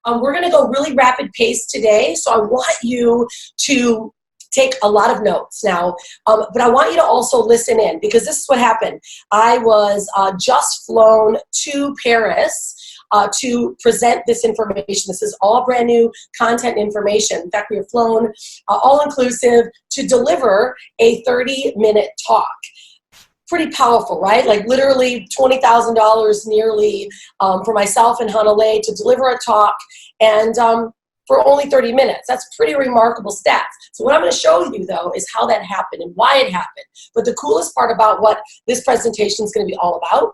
We're going to go really rapid pace today, so I want you to take a lot of notes now, but I want you to also listen in, because this is what happened. I was just flown to Paris to present this information. This is all brand new content information. In fact, we were flown all-inclusive to deliver a 30-minute talk. Pretty powerful, right? Like literally $20,000 nearly for myself and Hanalei to deliver a talk, and for only 30 minutes. That's pretty remarkable stats. So what I'm going to show you, though, is how that happened and why it happened. But the coolest part about what this presentation is going to be all about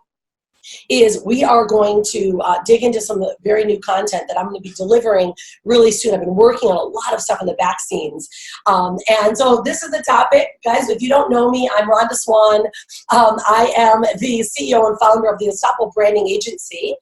is we are going to dig into some of the very new content that I'm going to be delivering really soon. I've been working on a lot of stuff in the back scenes. And so this is the topic. Guys, if you don't know me, I'm Rhonda Swan. I am the CEO and founder of the Unstoppable Branding Agency,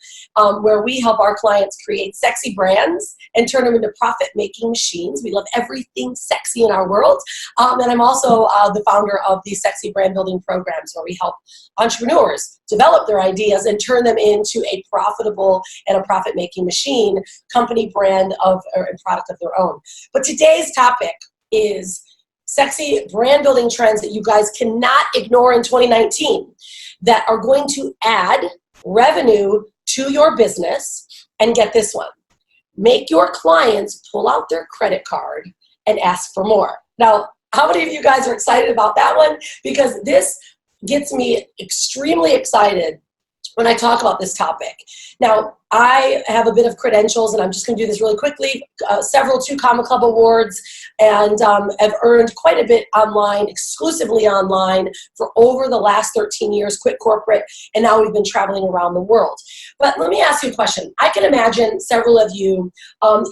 where we help our clients create sexy brands and turn them into profit-making machines. We love everything sexy in our world. And I'm also the founder of the Sexy Brand Building Programs, where we help entrepreneurs develop their ideas and turn them into a profitable and a profit-making machine, company, brand of, or product of their own. But today's topic is sexy brand building trends that you guys cannot ignore in 2019 that are going to add revenue to your business. And get this one, make your clients pull out their credit card and ask for more. Now, how many of you guys are excited about that one? Because this gets me extremely excited when I talk about this topic. Now, I have a bit of credentials, and I'm just going to do this really quickly. Several 2 Comma Club awards, and have earned quite a bit online, exclusively online, for over the last 13 years, quit corporate, and now we've been traveling around the world. But let me ask you a question. I can imagine several of you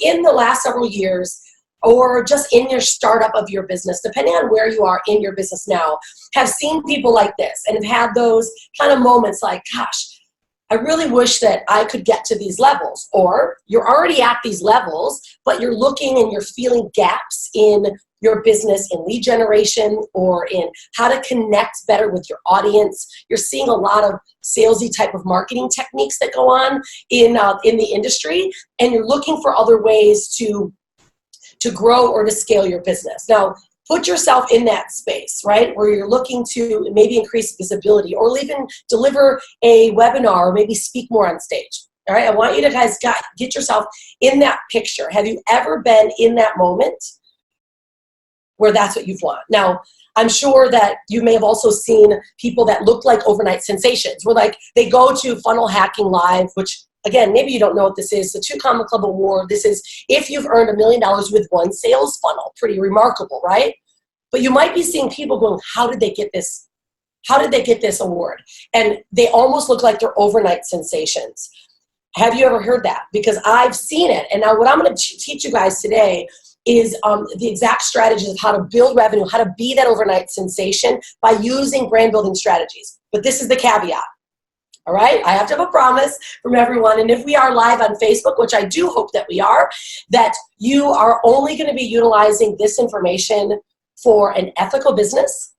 in the last several years, or just in your startup of your business, depending on where you are in your business now, have seen people like this and have had those kind of moments like, gosh, I really wish that I could get to these levels. Or you're already at these levels, but you're looking and you're feeling gaps in your business, in lead generation, or in how to connect better with your audience. You're seeing a lot of salesy type of marketing techniques that go on in the industry, and you're looking for other ways to grow or to scale your business. Now, put yourself in that space, right, where you're looking to maybe increase visibility or even deliver a webinar or maybe speak more on stage. All right, I want you to guys get yourself in that picture. Have you ever been in that moment where that's what you want? Now, I'm sure that you may have also seen people that look like overnight sensations, where like they go to Funnel Hacking Live, which again, maybe you don't know what this is, the 2 Comma Club Award. This is if you've earned $1 million with one sales funnel. Pretty remarkable, right? But you might be seeing people going, how did they get this? How did they get this award? And they almost look like they're overnight sensations. Have you ever heard that? Because I've seen it. And now what I'm going to teach you guys today is the exact strategies of how to build revenue, how to be that overnight sensation by using brand building strategies. But this is the caveat. All right, I have to have a promise from everyone. And if we are live on Facebook, which I do hope that we are, that you are only going to be utilizing this information for an ethical business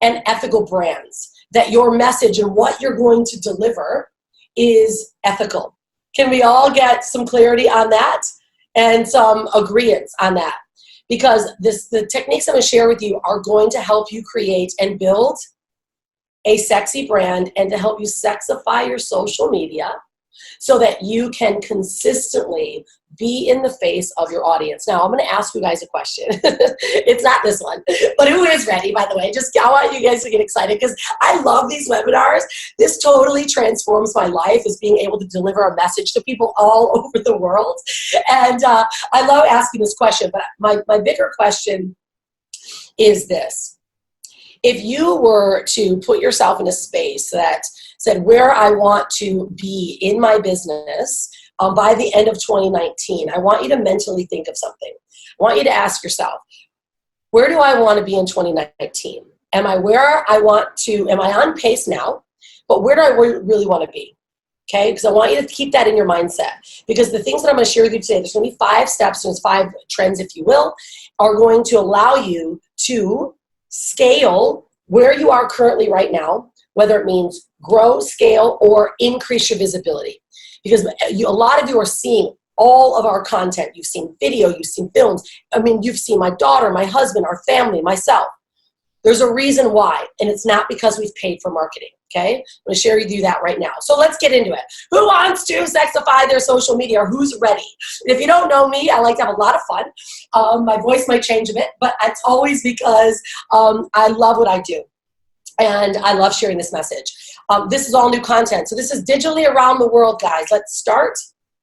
and ethical brands, that your message and what you're going to deliver is ethical. Can we all get some clarity on that and some agreement on that? Because the techniques I'm going to share with you are going to help you create and build a sexy brand and to help you sexify your social media so that you can consistently be in the face of your audience. Now, I'm going to ask you guys a question. It's not this one, but who is ready, by the way? I want you guys to get excited because I love these webinars. This totally transforms my life, is being able to deliver a message to people all over the world. And I love asking this question, but my bigger question is this. If you were to put yourself in a space that said where I want to be in my business by the end of 2019, I want you to mentally think of something. I want you to ask yourself, where do I want to be in 2019? Am I where I want to, am I on pace now? But where do I really want to be? Okay, because I want you to keep that in your mindset. Because the things that I'm going to share with you today, there's going to be 5 steps, there's 5 trends, if you will, are going to allow you to scale where you are currently right now, whether it means grow, scale, or increase your visibility. Because a lot of you are seeing all of our content. You've seen video, you've seen films. I mean, you've seen my daughter, my husband, our family, myself. There's a reason why, and it's not because we've paid for marketing, okay? I'm gonna share with you that right now. So let's get into it. Who wants to sexify their social media, or who's ready? And if you don't know me, I like to have a lot of fun. My voice might change a bit, but it's always because I love what I do. And I love sharing this message. This is all new content. So this is digitally around the world, guys. Let's start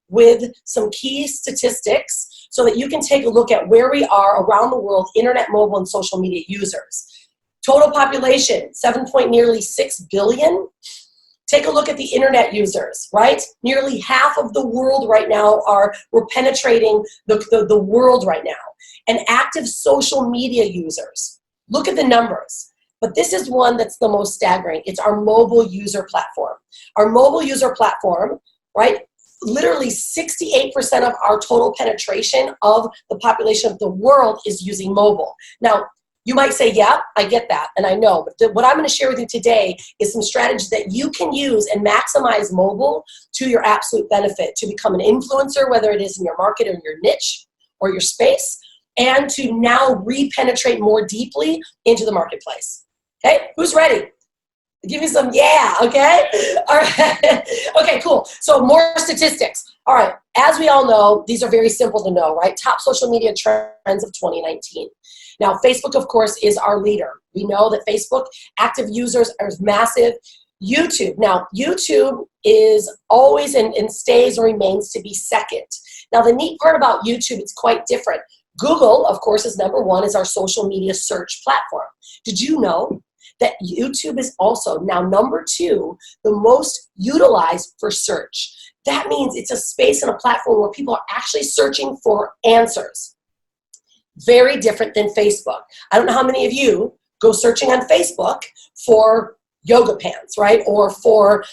with some key statistics so that you can take a look at where we are around the world, internet, mobile, and social media users. Total population, nearly 6 billion. Take a look at the internet users, right? Nearly half of the world right now we're penetrating the world right now. And active social media users. Look at the numbers. But this is one that's the most staggering. It's our mobile user platform. Our mobile user platform, right? Literally 68% of our total penetration of the population of the world is using mobile. Now, you might say, yeah, I get that, and I know, but what I'm going to share with you today is some strategies that you can use and maximize mobile to your absolute benefit to become an influencer, whether it is in your market or your niche or your space, and to now re-penetrate more deeply into the marketplace. Okay, who's ready? Give me some yeah, okay? All right, okay, cool. So more statistics. All right, as we all know, these are very simple to know, right? Top social media trends of 2019. Now, Facebook, of course, is our leader. We know that Facebook active users are massive. YouTube. Now, YouTube is always and stays or remains to be second. Now, the neat part about YouTube, it's quite different. Google, of course, is number one, is our social media search platform. Did you know that YouTube is also now number two, the most utilized for search? That means it's a space and a platform where people are actually searching for answers. Very different than Facebook. I don't know how many of you go searching on Facebook for yoga pants, right? Or for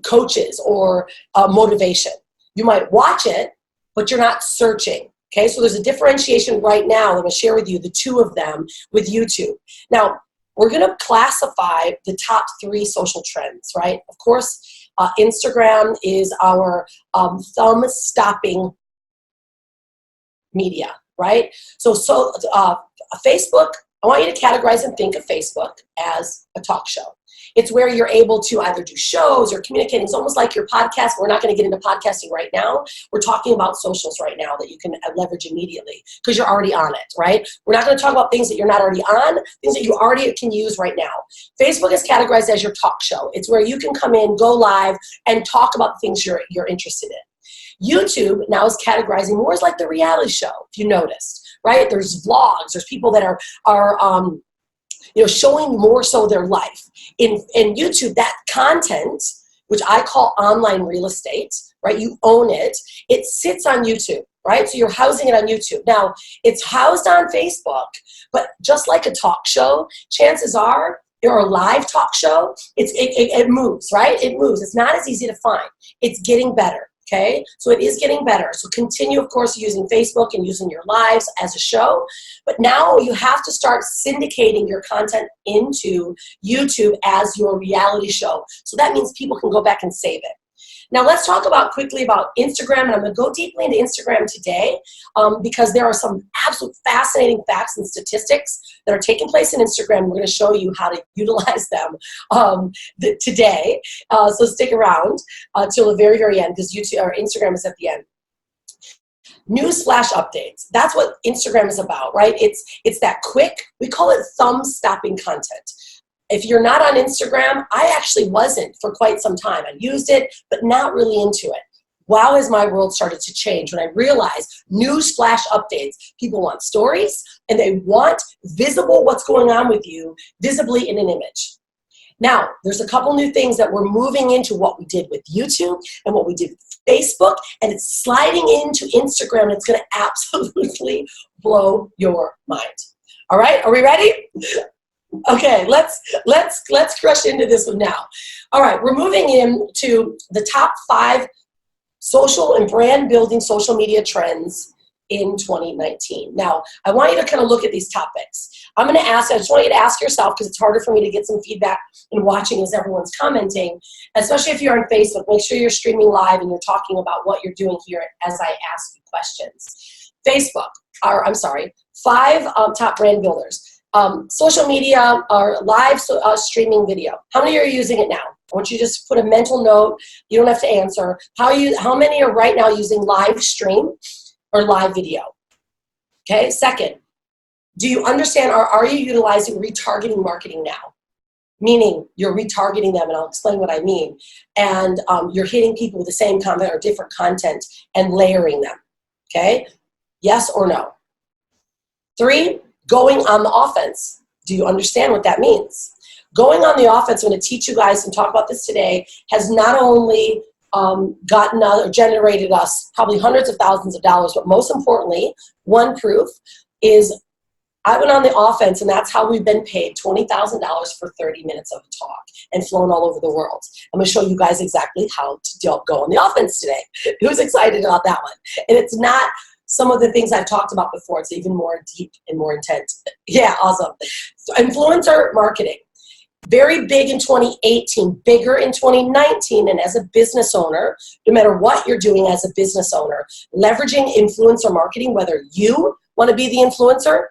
coaches or motivation. You might watch it, but you're not searching. Okay, so there's a differentiation right now. I'm going to share with you the two of them with YouTube. Now, we're going to classify the top 3 social trends, right? Of course, Instagram is our thumb-stopping media, right? So Facebook, I want you to categorize and think of Facebook as a talk show. It's where you're able to either do shows or communicate. It's almost like your podcast. We're not going to get into podcasting right now. We're talking about socials right now that you can leverage immediately because you're already on it, right? We're not going to talk about things that you're not already on, things that you already can use right now. Facebook is categorized as your talk show. It's where you can come in, go live, and talk about things you're interested in. YouTube now is categorizing more as like the reality show, if you noticed, right? There's vlogs. There's people that are showing more so their life. In YouTube, that content, which I call online real estate, right? You own it. It sits on YouTube, right? So you're housing it on YouTube. Now, it's housed on Facebook, but just like a talk show, chances are, or a live talk show, it moves, right? It moves. It's not as easy to find. It's getting better. Okay, so it is getting better. So continue, of course, using Facebook and using your lives as a show. But now you have to start syndicating your content into YouTube as your reality show. So that means people can go back and save it. Now let's talk quickly about Instagram, and I'm going to go deeply into Instagram today because there are some absolute fascinating facts and statistics that are taking place in Instagram. We're going to show you how to utilize them today. So stick around till the very, very end because Instagram is at the end. News flash updates. That's what Instagram is about, right? It's that quick, we call it thumb-stopping content. If you're not on Instagram, I actually wasn't for quite some time. I used it, but not really into it. Wow, has my world started to change when I realized news flash updates. People want stories, and they want visible what's going on with you visibly in an image. Now, there's a couple new things that we're moving into what we did with YouTube and what we did with Facebook, and it's sliding into Instagram, and it's going to absolutely blow your mind. All right, are we ready? Okay, let's crush into this one now. All right, we're moving into the top 5 social and brand building social media trends in 2019. Now, I want you to kind of look at these topics. I'm going to ask, I just want you to ask yourself, because it's harder for me to get some feedback and watching as everyone's commenting, especially if you're on Facebook. Make sure you're streaming live and you're talking about what you're doing here as I ask you questions. Facebook, or I'm sorry, 5 top brand builders. Social media or live streaming video. How many are using it now? I want you to just put a mental note. You don't have to answer. How many are right now using live stream or live video? Okay, second, do you understand, or are you utilizing retargeting marketing now? Meaning you're retargeting them, and I'll explain what I mean. And you're hitting people with the same content or different content and layering them. Okay, yes or no? 3, going on the offense. Do you understand what that means? Going on the offense, I'm going to teach you guys and talk about this today, has not only generated us probably hundreds of thousands of dollars, but most importantly, one proof is I went on the offense, and that's how we've been paid $20,000 for 30 minutes of a talk and flown all over the world. I'm going to show you guys exactly how to go on the offense today. Who's excited about that one? And it's not some of the things I've talked about before. It's even more deep and more intense. Yeah, awesome. So influencer marketing. Very big in 2018, bigger in 2019, and as a business owner, no matter what you're doing as a business owner, leveraging influencer marketing, whether you want to be the influencer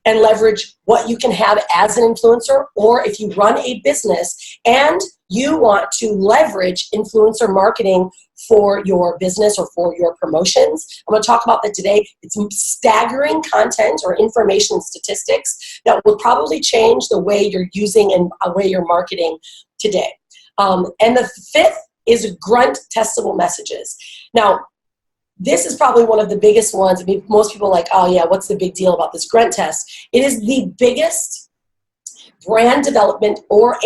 and leverage what you can have as an influencer, or if you run a business and you want to leverage influencer marketing for your business or for your promotions. I'm going to talk about that today. It's staggering content or information and statistics that will probably change the way you're using and the way you're marketing today. And the 5th is grunt testable messages. Now, this is probably one of the biggest ones. I mean, most people are like, oh yeah, what's the big deal about this grunt test? It is the biggest brand development or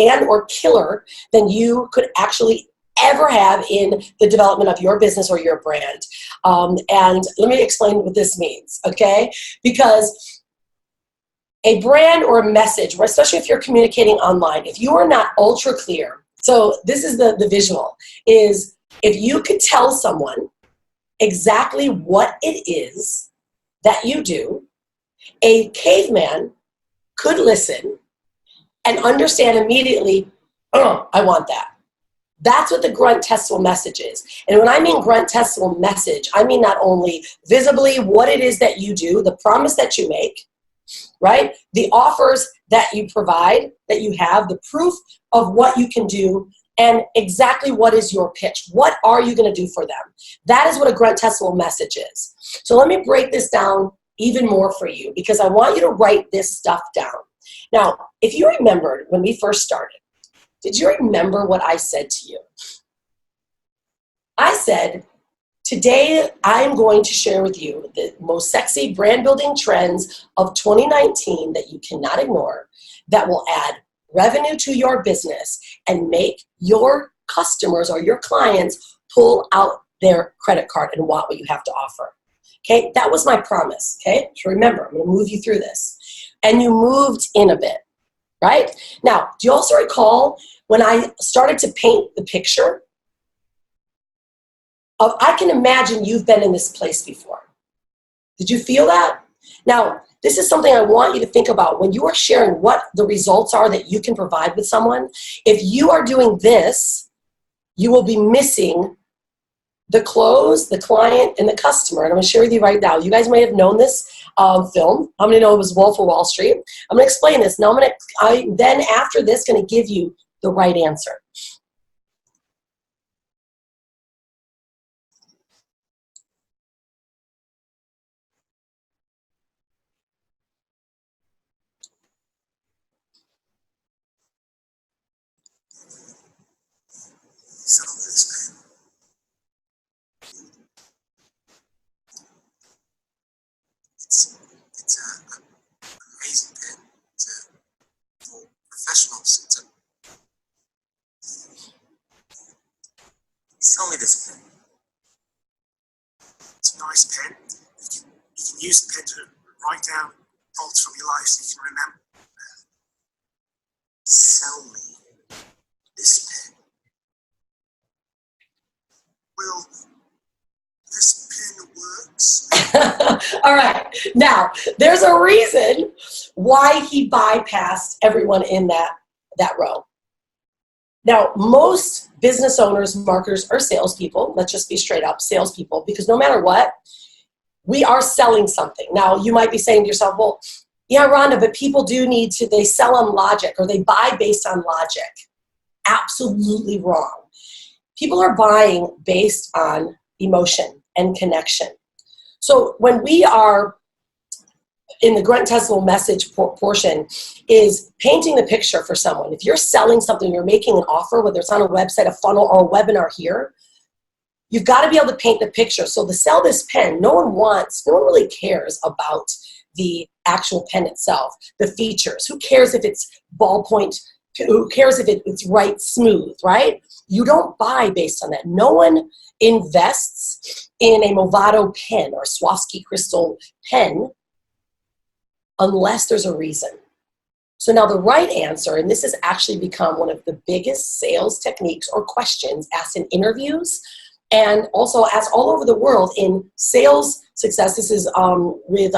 killer than you could actually ever have in the development of your business or your brand. And let me explain what this means, okay? Because a brand or a message, especially if you're communicating online, if you are not ultra clear, so this is the visual, is if you could tell someone exactly what it is that you do, a caveman could listen and understand immediately, oh, I want that. That's what the grunt testable message is. And when I mean grunt testable message, I mean not only visibly what it is that you do, the promise that you make, right? The offers that you provide, that you have, the proof of what you can do, and exactly what is your pitch. What are you going to do for them? That is what a grunt testable message is. So let me break this down even more for you, because I want you to write this stuff down. Now, if you remembered when we first started, did you remember what I said to you? I said, today I'm going to share with you the most sexy brand building trends of 2019 that you cannot ignore, that will add revenue to your business and make your customers or your clients pull out their credit card and want what you have to offer. Okay, that was my promise. Okay, so remember, I'm going to move you through this. And you moved in a bit, right? Now, do you also recall when I started to paint the picture of, I can imagine you've been in this place before. Did you feel that? Now, this is something I want you to think about when you are sharing what the results are that you can provide with someone. If you are doing this, you will be missing the close, the client, and the customer. And I'm going to share with you right now. You guys may have known this film. How many know it was Wolf of Wall Street? I'm going to explain this. Now then after this, going to give you the right answer. It's an amazing pen. For professionals. Sell me this pen. It's a nice pen. You can use the pen to write down thoughts from your life so you can remember. Sell me this pen. Will This pin works. All right. Now, there's a reason why he bypassed everyone in that row. Now, most business owners, marketers, or salespeople, let's just be straight up, salespeople, because no matter what, we are selling something. Now, you might be saying to yourself, well, yeah, Rhonda, but people do need to, they sell on logic or they buy based on logic. Absolutely wrong. People are buying based on emotion and connection. So when we are in the Grunt Testable message portion is painting the picture for someone. If you're selling something, you're making an offer, whether it's on a website, a funnel, or a webinar here, you've got to be able to paint the picture. So to sell this pen, no one really cares about the actual pen itself, the features. Who cares if it's ballpoint? Who cares if it's right smooth, right? You don't buy based on that. No one invests in a Movado pen or Swarovski crystal pen unless there's a reason. So now the right answer, and this has actually become one of the biggest sales techniques or questions asked in interviews and also asked all over the world in sales success. This is with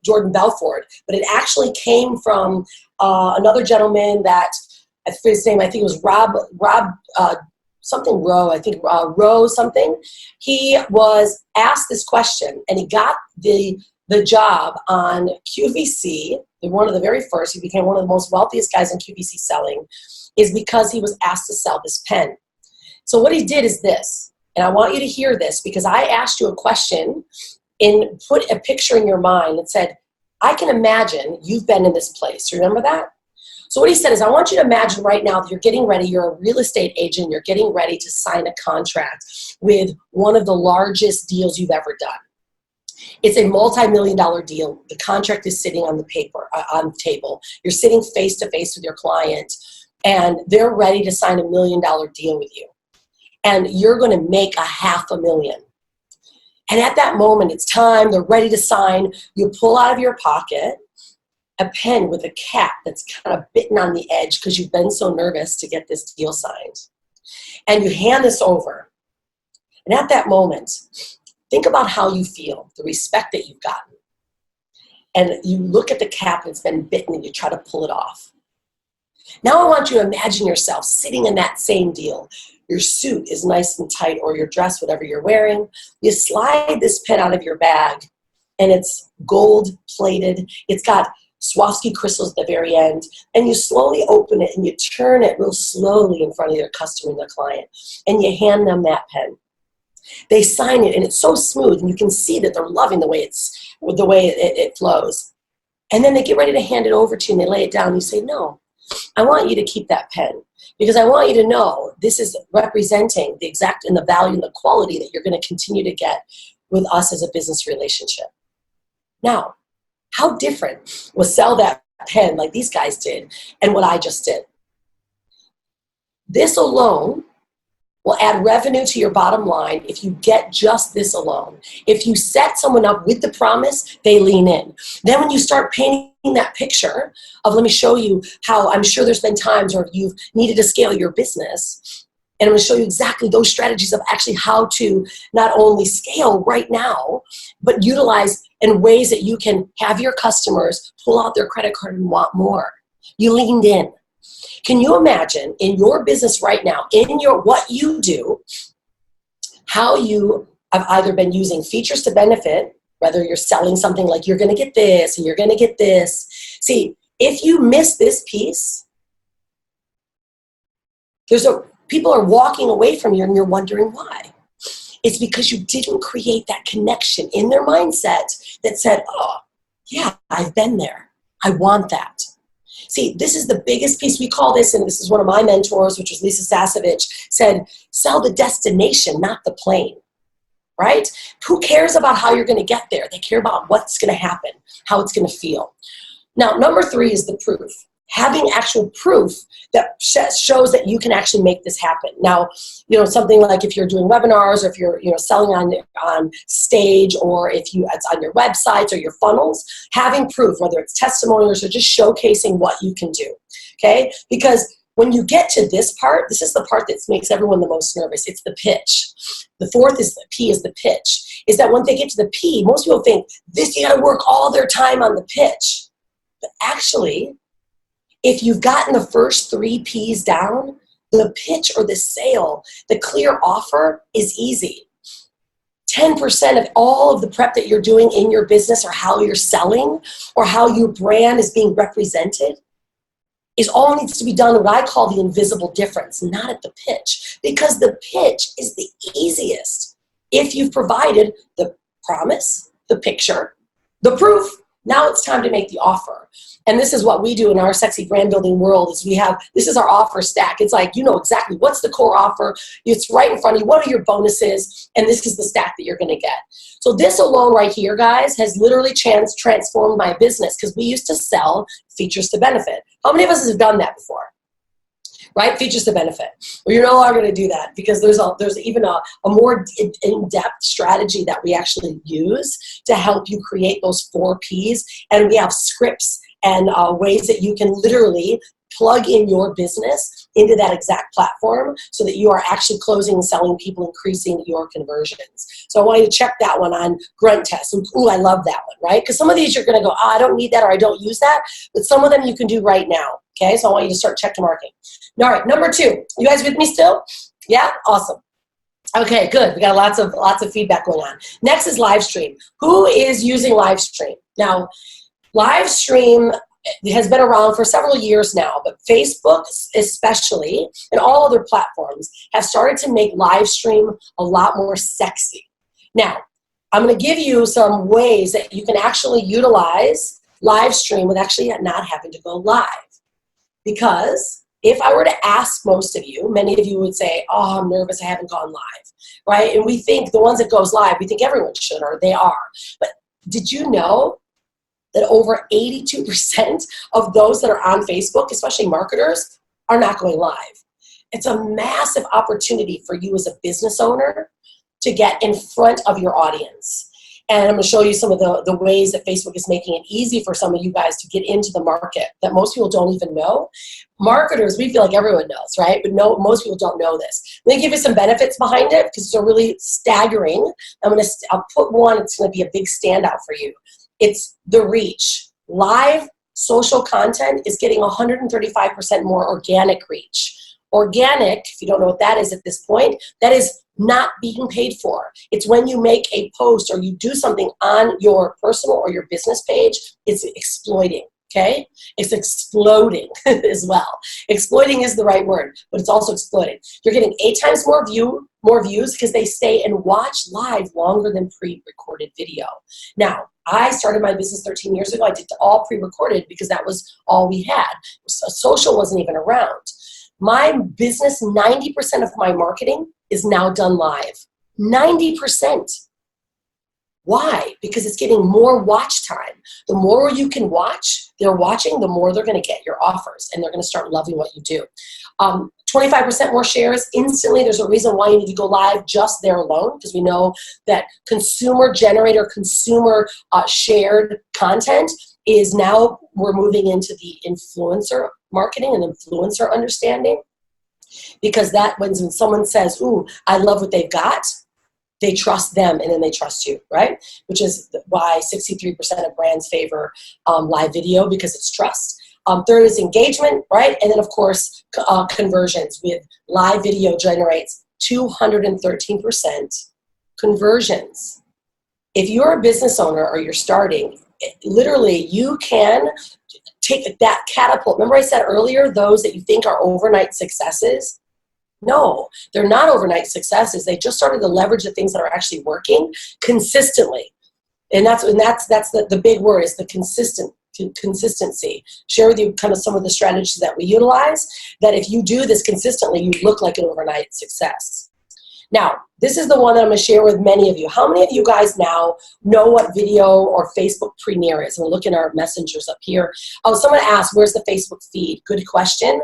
Jordan Belfort, but it actually came from another gentleman that, I forget his name, I think it was Rob something Rowe, I think Rowe something. He was asked this question and he got the job on QVC, one of the very first. He became one of the most wealthiest guys in QVC selling, is because he was asked to sell this pen. So what he did is this, and I want you to hear this because I asked you a question and put a picture in your mind that said, I can imagine you've been in this place. Remember that? So what he said is, I want you to imagine right now that you're getting ready, you're a real estate agent, you're getting ready to sign a contract with one of the largest deals you've ever done. It's a multi-million-dollar deal. The contract is sitting on the on the table. You're sitting face-to-face with your client, and they're ready to sign $1 million deal with you. And you're going to make $500,000. And at that moment, it's time. They're ready to sign. You pull out of your pocket a pen with a cap that's kind of bitten on the edge because you've been so nervous to get this deal signed. And you hand this over. And at that moment, think about how you feel, the respect that you've gotten. And you look at the cap that's been bitten and you try to pull it off. Now I want you to imagine yourself sitting in that same deal. Your suit is nice and tight, or your dress, whatever you're wearing. You slide this pen out of your bag and it's gold plated. It's got Swarovski crystals at the very end. And you slowly open it and you turn it real slowly in front of your customer and their client. And you hand them that pen. They sign it and it's so smooth and you can see that they're loving the way it flows. And then they get ready to hand it over to you and they lay it down and you say, no, I want you to keep that pen because I want you to know this is representing the exact and the value and the quality that you're going to continue to get with us as a business relationship. Now, how different was sell that pen like these guys did and what I just did? This alone will add revenue to your bottom line if you get just this alone. If you set someone up with the promise, they lean in. Then when you start painting that picture of, let me show you how, I'm sure there's been times where you've needed to scale your business, and I'm going to show you exactly those strategies of actually how to not only scale right now, but utilize in ways that you can have your customers pull out their credit card and want more. You leaned in. Can you imagine in your business right now, in your what you do, how you have either been using features to benefit, whether you're selling something like you're going to get this and you're going to get this. See, if you miss this piece, people are walking away from you and you're wondering why. It's because you didn't create that connection in their mindset that said, oh, yeah, I've been there. I want that. See, this is the biggest piece. We call this, and this is one of my mentors, which was Lisa Sasevich, said, sell the destination, not the plane, right? Who cares about how you're going to get there? They care about what's going to happen, how it's going to feel. Now, number 3 is the proof. Having actual proof that shows that you can actually make this happen. Now, something like if you're doing webinars or if you're selling on stage or if it's on your websites or your funnels, having proof, whether it's testimonials or just showcasing what you can do, okay? Because When you get to this part, this is the part that makes everyone the most nervous. It's the pitch. The fourth is the P is the pitch. Is that when they get to the P, most people think this, you got to work all their time on the pitch. But actually, if you've gotten the first 3 P's down, the pitch or the sale, the clear offer is easy. 10% of all of the prep that you're doing in your business, or how you're selling, or how your brand is being represented, is all needs to be done what I call the invisible difference, not at the pitch. Because the pitch is the easiest. If you've provided the promise, the picture, the proof, now it's time to make the offer. And this is what we do in our sexy brand building world, is this is our offer stack. It's like, you know exactly what's the core offer. It's right in front of you. What are your bonuses? And this is the stack that you're going to get. So this alone right here, guys, has literally transformed my business, because we used to sell features to benefit. How many of us have done that before? Right? Features to benefit. Well, you're no longer going to do that, because there's even a more in-depth strategy that we actually use to help you create those 4 Ps. And we have scripts and ways that you can literally plug in your business into that exact platform, so that you are actually closing and selling people, increasing your conversions. So I want you to check that one on Grunt Test. Ooh, I love that one, right? Because some of these you're going to go, I don't need that, or I don't use that. But some of them you can do right now. Okay, so I want you to start check marking. All right, number 2. You guys with me still? Yeah, awesome. Okay, good. We got lots of feedback going on. Next is live stream. Who is using live stream? Now, live stream has been around for several years now, but Facebook especially, and all other platforms, have started to make live stream a lot more sexy. Now, I'm going to give you some ways that you can actually utilize live stream with actually not having to go live. Because if I were to ask most of you, many of you would say, oh, I'm nervous, I haven't gone live, right? And we think the ones that goes live, we think everyone should, or they are. But did you know that over 82% of those that are on Facebook, especially marketers, are not going live? It's a massive opportunity for you as a business owner to get in front of your audience. And I'm going to show you some of the ways that Facebook is making it easy for some of you guys to get into the market that most people don't even know. Marketers, we feel like everyone knows, right? But no, most people don't know this. Let me give you some benefits behind it, because they're really staggering. I'll put one, it's going to be a big standout for you. It's the reach. Live social content is getting 135% more organic reach. Organic, if you don't know what that is at this point, that is not being paid for. It's when you make a post or you do something on your personal or your business page, it's exploiting, okay? It's exploding as well. Exploiting is the right word, but it's also exploding. You're getting 8 times more views because they stay and watch live longer than pre-recorded video. Now, I started my business 13 years ago. I did all pre-recorded because that was all we had. So social wasn't even around. My business, 90% of my marketing is now done live. 90%. Why? Because it's getting more watch time. The more you can watch, they're watching, the more they're going to get your offers, and they're going to start loving what you do. 25% more shares instantly. There's a reason why you need to go live just there alone, because we know that consumer generator, consumer shared content is now, we're moving into the influencer marketing and influencer understanding, because that when someone says, ooh, I love what they've got, they trust them and then they trust you, right? Which is why 63% of brands favor live video, because it's trust. Third is engagement, right? And then of course, conversions. With live video generates 213% conversions. If you're a business owner or you're starting, literally you can take that catapult. Remember I said earlier, those that you think are overnight successes? No, they're not overnight successes. They just started to leverage the things that are actually working consistently. And that's the big word, is the consistency. Share with you kind of some of the strategies that we utilize, that if you do this consistently, you look like an overnight success. Now, this is the one that I'm going to share with many of you. How many of you guys now know what video or Facebook Premiere is? We'll look in our messengers up here. Oh, someone asked, where's the Facebook feed? Good question.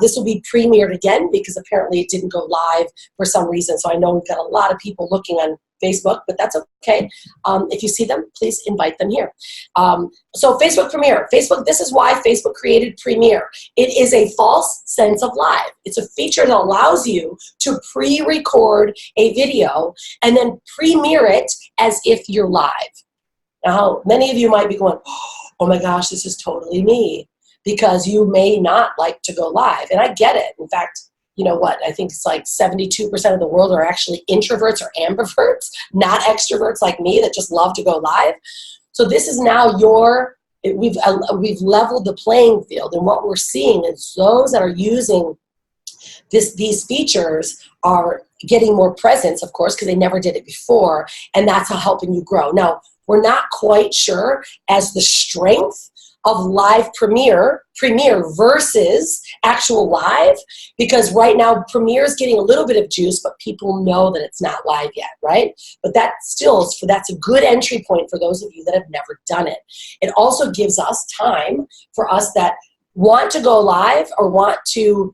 This will be premiered again because apparently it didn't go live for some reason. So I know we've got a lot of people looking on Facebook, but that's okay. If you see them, please invite them here. So Facebook Premiere. Facebook, this is why Facebook created Premiere. It is a false sense of live. It's a feature that allows you to pre-record a video and then premiere it as if you're live. Now, many of you might be going, oh my gosh, this is totally me, because you may not like to go live. And I get it. In fact, you know what? I think it's like 72% of the world are actually introverts or ambiverts, not extroverts like me that just love to go live. So this is now we've leveled the playing field. And what we're seeing is those that are using these features are getting more presence, of course, because they never did it before. And that's helping you grow. Now, we're not quite sure as the strength of live premiere versus actual live, because right now Premiere is getting a little bit of juice, but people know that it's not live yet, right? But that's a good entry point for those of you that have never done it. It also gives us time for us that want to go live or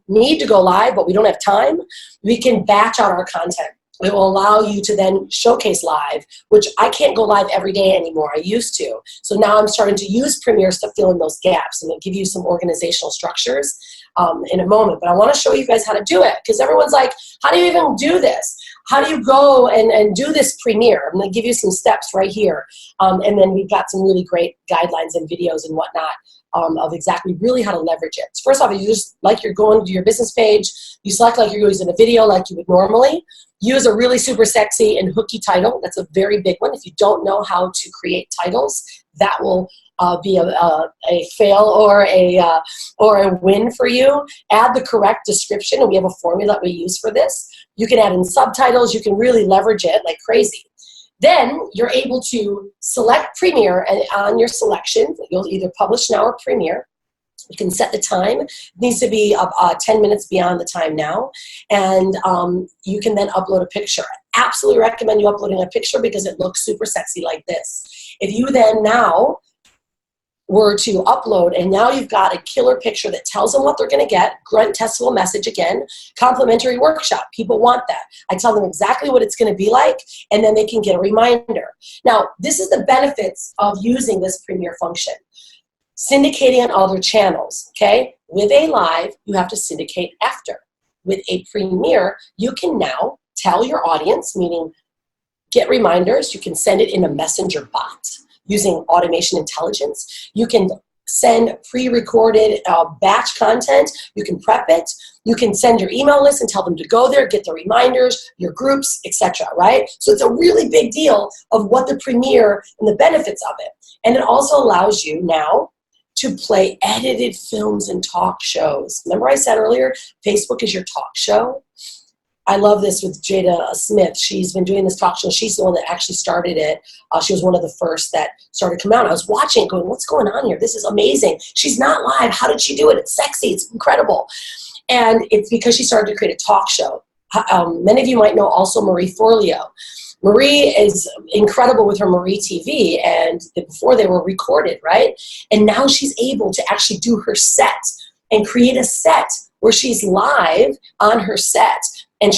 need to go live, but we don't have time. We can batch out our content. It will allow you to then showcase live, which I can't go live every day anymore. I used to. So now I'm starting to use Premiere to fill in those gaps, and I'll give you some organizational structures in a moment. But I want to show you guys how to do it, because everyone's like, how do you even do this? How do you go and do this Premiere? I'm going to give you some steps right here. And then we've got some really great guidelines and videos and whatnot of exactly really how to leverage it. So first off, you just, like you're going to your business page, you select like you're using a video like you would normally. Use a really super sexy and hooky title. That's a very big one. If you don't know how to create titles, that will be a fail or a win for you. Add the correct description, and we have a formula that we use for this. You can add in subtitles. You can really leverage it like crazy. Then you're able to select Premiere, and on your selection, you'll either publish now or Premiere. You can set the time. It needs to be 10 minutes beyond the time now. And you can then upload a picture. I absolutely recommend you uploading a picture because it looks super sexy like this. If you then now were to upload, and now you've got a killer picture that tells them what they're going to get, grunt testable message again, complimentary workshop. People want that. I tell them exactly what it's going to be like, and then they can get a reminder. Now, this is the benefits of using this Premiere function. Syndicating on other channels, okay? With a live, you have to syndicate after. With a Premiere, you can now tell your audience, meaning get reminders. You can send it in a messenger bot using automation intelligence. You can send pre-recorded batch content. You can prep it. You can send your email list and tell them to go there, get the reminders, your groups, etc., right? So it's a really big deal of what the Premiere and the benefits of it. And it also allows you now to play edited films and talk shows. Remember I said earlier, Facebook is your talk show? I love this with Jada Smith. She's been doing this talk show. She's the one that actually started it. She was one of the first that started coming out. I was watching going, what's going on here? This is amazing. She's not live. How did she do it? It's sexy. It's incredible. And it's because she started to create a talk show. Many of you might know also Marie Forleo. Marie is incredible with her Marie TV, and before they were recorded, right? And now she's able to actually do her set and create a set where she's live on her set, and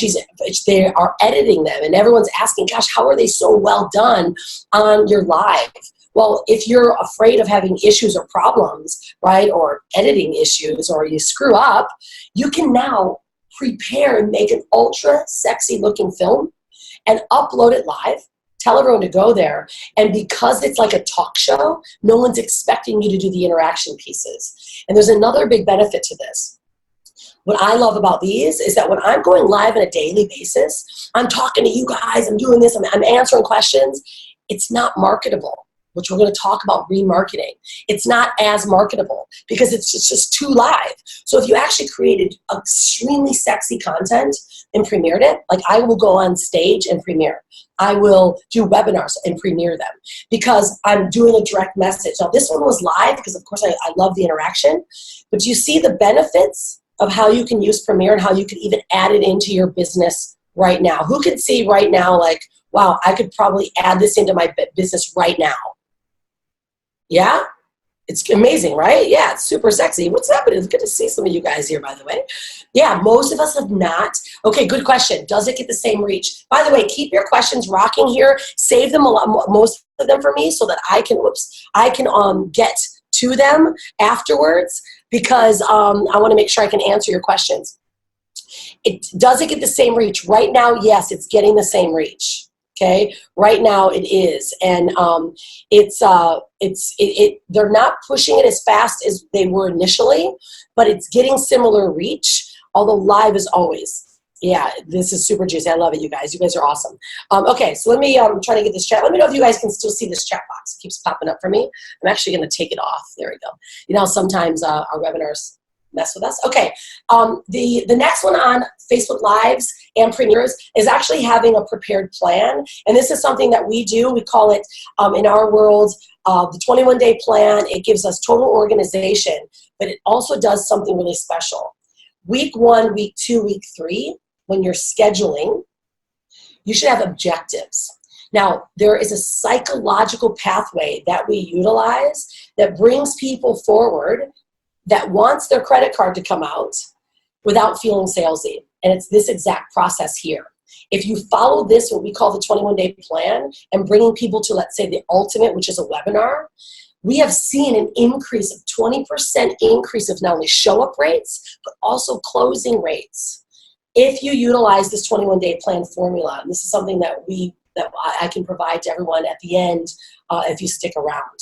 they are editing them, and everyone's asking, gosh, how are they so well done on your live? Well, if you're afraid of having issues or problems, right, or editing issues, or you screw up, you can now prepare and make an ultra sexy looking film and upload it live, tell everyone to go there, and because it's like a talk show, no one's expecting you to do the interaction pieces. And there's another big benefit to this. What I love about these is that when I'm going live on a daily basis, I'm talking to you guys, I'm doing this, I'm answering questions, it's not marketable, which we're going to talk about remarketing. It's not as marketable because it's just too live. So if you actually created extremely sexy content and premiered it, like I will go on stage and premiere. I will do webinars and premiere them because I'm doing a direct message. Now this one was live because of course I love the interaction, but you see the benefits of how you can use Premiere and how you can even add it into your business right now. Who can see right now like, wow, I could probably add this into my business right now? Yeah? It's amazing, right? Yeah, it's super sexy. What's happening? It's good to see some of you guys here, by the way. Yeah, most of us have not. Okay, good question. Does it get the same reach? By the way, keep your questions rocking here. Save them, most of them for me, so that I can get to them afterwards, because I want to make sure I can answer your questions. Does it get the same reach? Right now, yes, it's getting the same reach. Okay, right now it is, and they're not pushing it as fast as they were initially, but it's getting similar reach. Although live is always, yeah, this is super juicy. I love it, you guys. You guys are awesome. Okay, so let me try to get this chat. Let me know if you guys can still see this chat box. It keeps popping up for me. I'm actually going to take it off. There we go. You know, sometimes our webinars mess with us. Okay, the next one on Facebook Lives and Premiers is actually having a prepared plan, and this is something that we do. We call it, in our world, the 21-day plan. It gives us total organization, but it also does something really special. Week 1, week 2, week 3, when you're scheduling, you should have objectives. Now, there is a psychological pathway that we utilize that brings people forward that wants their credit card to come out without feeling salesy. And it's this exact process here. If you follow this, what we call the 21-day plan, and bringing people to, let's say, the ultimate, which is a webinar, we have seen an increase of 20% increase of not only show-up rates, but also closing rates. If you utilize this 21-day plan formula, and this is something that I can provide to everyone at the end if you stick around.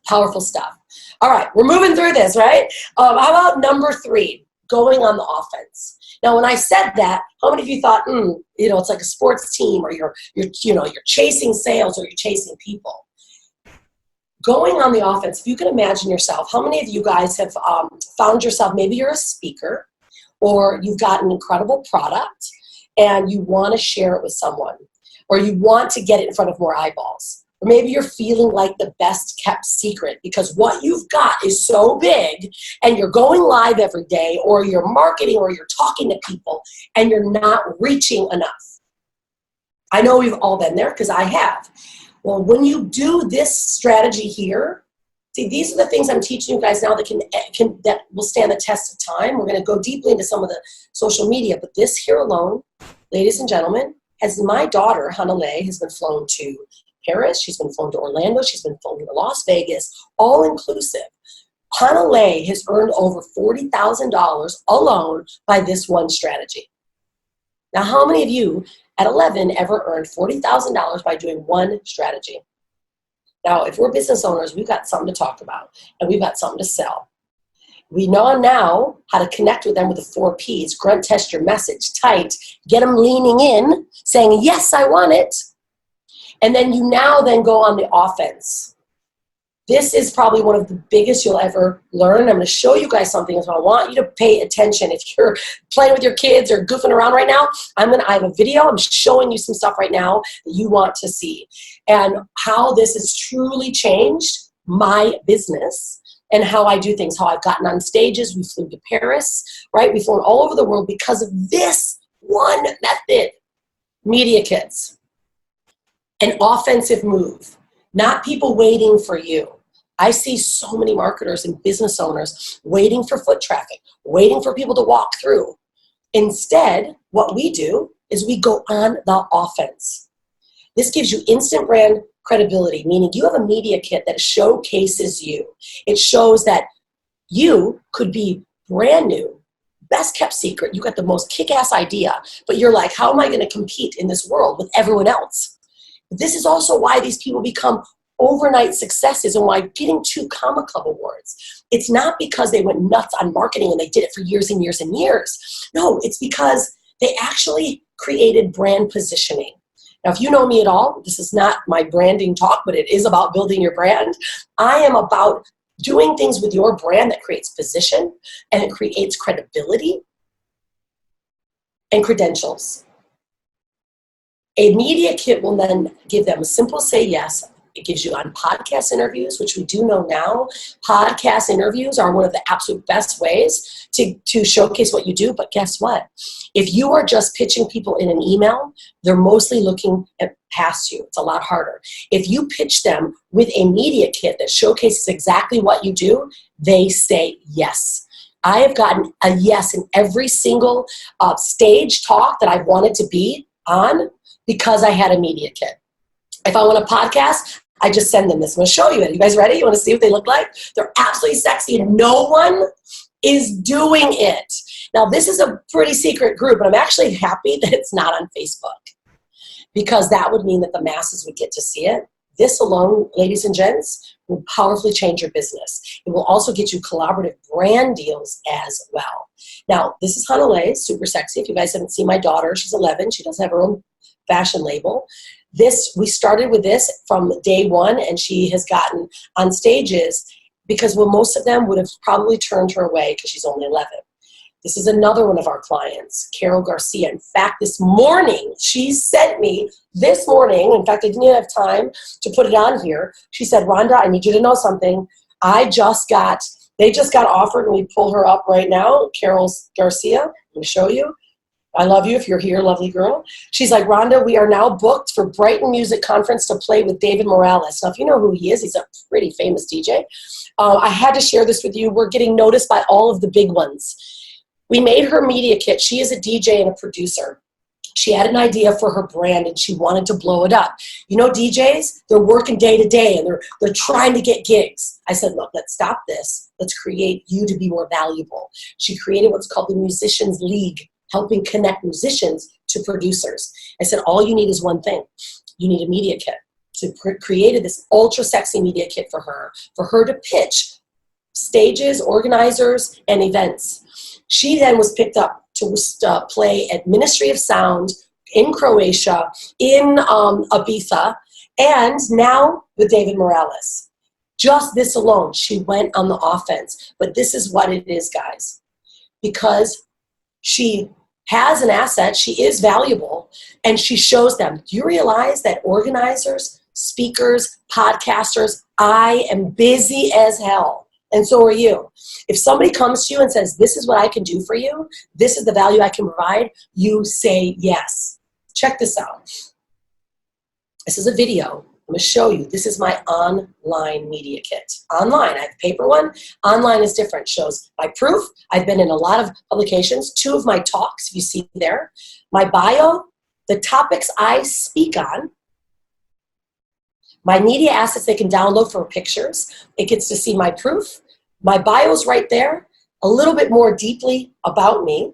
Powerful stuff. All right, we're moving through this, right? How about number 3, going on the offense? Now, when I said that, how many of you thought, it's like a sports team, or you're chasing sales, or you're chasing people? Going on the offense, if you can imagine yourself, how many of you guys have found yourself, maybe you're a speaker, or you've got an incredible product, and you want to share it with someone, or you want to get it in front of more eyeballs? Or maybe you're feeling like the best kept secret because what you've got is so big, and you're going live every day, or you're marketing, or you're talking to people, and you're not reaching enough. I know we've all been there, because I have. Well, when you do this strategy here, see, these are the things I'm teaching you guys now that that will stand the test of time. We're going to go deeply into some of the social media, but this here alone, ladies and gentlemen, as my daughter, Hanalei, has been flown to Paris, she's been flown to Orlando, she's been flown to Las Vegas, all inclusive. Hanalei has earned over $40,000 alone by this one strategy. Now, how many of you at 11 ever earned $40,000 by doing one strategy? Now, if we're business owners, we've got something to talk about, and we've got something to sell. We know now how to connect with them with the 4 Ps: grunt, test your message, tight, get them leaning in, saying, yes, I want it. And then you then go on the offense. This is probably one of the biggest you'll ever learn. I'm going to show you guys something, so I want you to pay attention. If you're playing with your kids or goofing around right now, I have a video. I'm showing you some stuff right now that you want to see, and how this has truly changed my business and how I do things, how I've gotten on stages. We flew to Paris, right? We've flown all over the world because of this one method. Media kits. An offensive move, not people waiting for you. I see so many marketers and business owners waiting for foot traffic, waiting for people to walk through. Instead, what we do is we go on the offense. This gives you instant brand credibility, meaning you have a media kit that showcases you. It shows that you could be brand new, best kept secret. You got the most kick-ass idea, but you're like, how am I going to compete in this world with everyone else? This is also why these people become overnight successes, and why getting 2 Comma Club awards. It's not because they went nuts on marketing and they did it for years and years and years. No, it's because they actually created brand positioning. Now, if you know me at all, this is not my branding talk, but it is about building your brand. I am about doing things with your brand that creates position, and it creates credibility and credentials. A media kit will then give them a simple say yes, It gives you on podcast interviews, which we do know now. Podcast interviews are one of the absolute best ways to showcase what you do. But guess what? If you are just pitching people in an email, they're mostly looking past you. It's a lot harder. If you pitch them with a media kit that showcases exactly what you do, they say yes. I have gotten a yes in every single stage talk that I've wanted to be on because I had a media kit. If I want a podcast, I just send them this. I'm going to show you it. You guys ready? You want to see what they look like? They're absolutely sexy and no one is doing it. Now, this is a pretty secret group, and I'm actually happy that it's not on Facebook because that would mean that the masses would get to see it. This alone, ladies and gents, will powerfully change your business. It will also get you collaborative brand deals as well. Now, this is Hanalei, super sexy. If you guys haven't seen my daughter, she's 11. She does have her own fashion label. We started with this from day one, and she has gotten on stages because most of them would have probably turned her away because she's only 11. This is another one of our clients, Carol Garcia. In fact, this morning, she sent me this morning, in fact, I didn't even have time to put it on here. She said, Rhonda, I need you to know something. They just got offered, and we pull her up right now, Carol Garcia. Let me show you. I love you if you're here, lovely girl. She's like, Rhonda, we are now booked for Brighton Music Conference to play with David Morales. Now, if you know who he is, he's a pretty famous DJ. I had to share this with you. We're getting noticed by all of the big ones. We made her media kit. She is a DJ and a producer. She had an idea for her brand and she wanted to blow it up. You know, DJs, they're working day to day and they're trying to get gigs. I said, look, let's stop this. Let's create you to be more valuable. She created what's called the Musicians League, helping connect musicians to producers. I said, all you need is one thing. You need a media kit. So created this ultra sexy media kit for her to pitch stages, organizers, and events. She then was picked up to play at Ministry of Sound in Croatia, in Ibiza, and now with David Morales. Just this alone, she went on the offense. But this is what it is, guys. Because she has an asset, she is valuable, and she shows them. Do you realize that organizers, speakers, podcasters, I am busy as hell, and so are you. If somebody comes to you and says, this is what I can do for you, this is the value I can provide, you say yes. Check this out. This is a video. I'm going to show you. This is my online media kit. Online. I have a paper one. Online is different. Shows my proof. I've been in a lot of publications. 2 of my talks, you see there. My bio, the topics I speak on. My media assets they can download for pictures. It gets to see my proof. My bio's right there. A little bit more deeply about me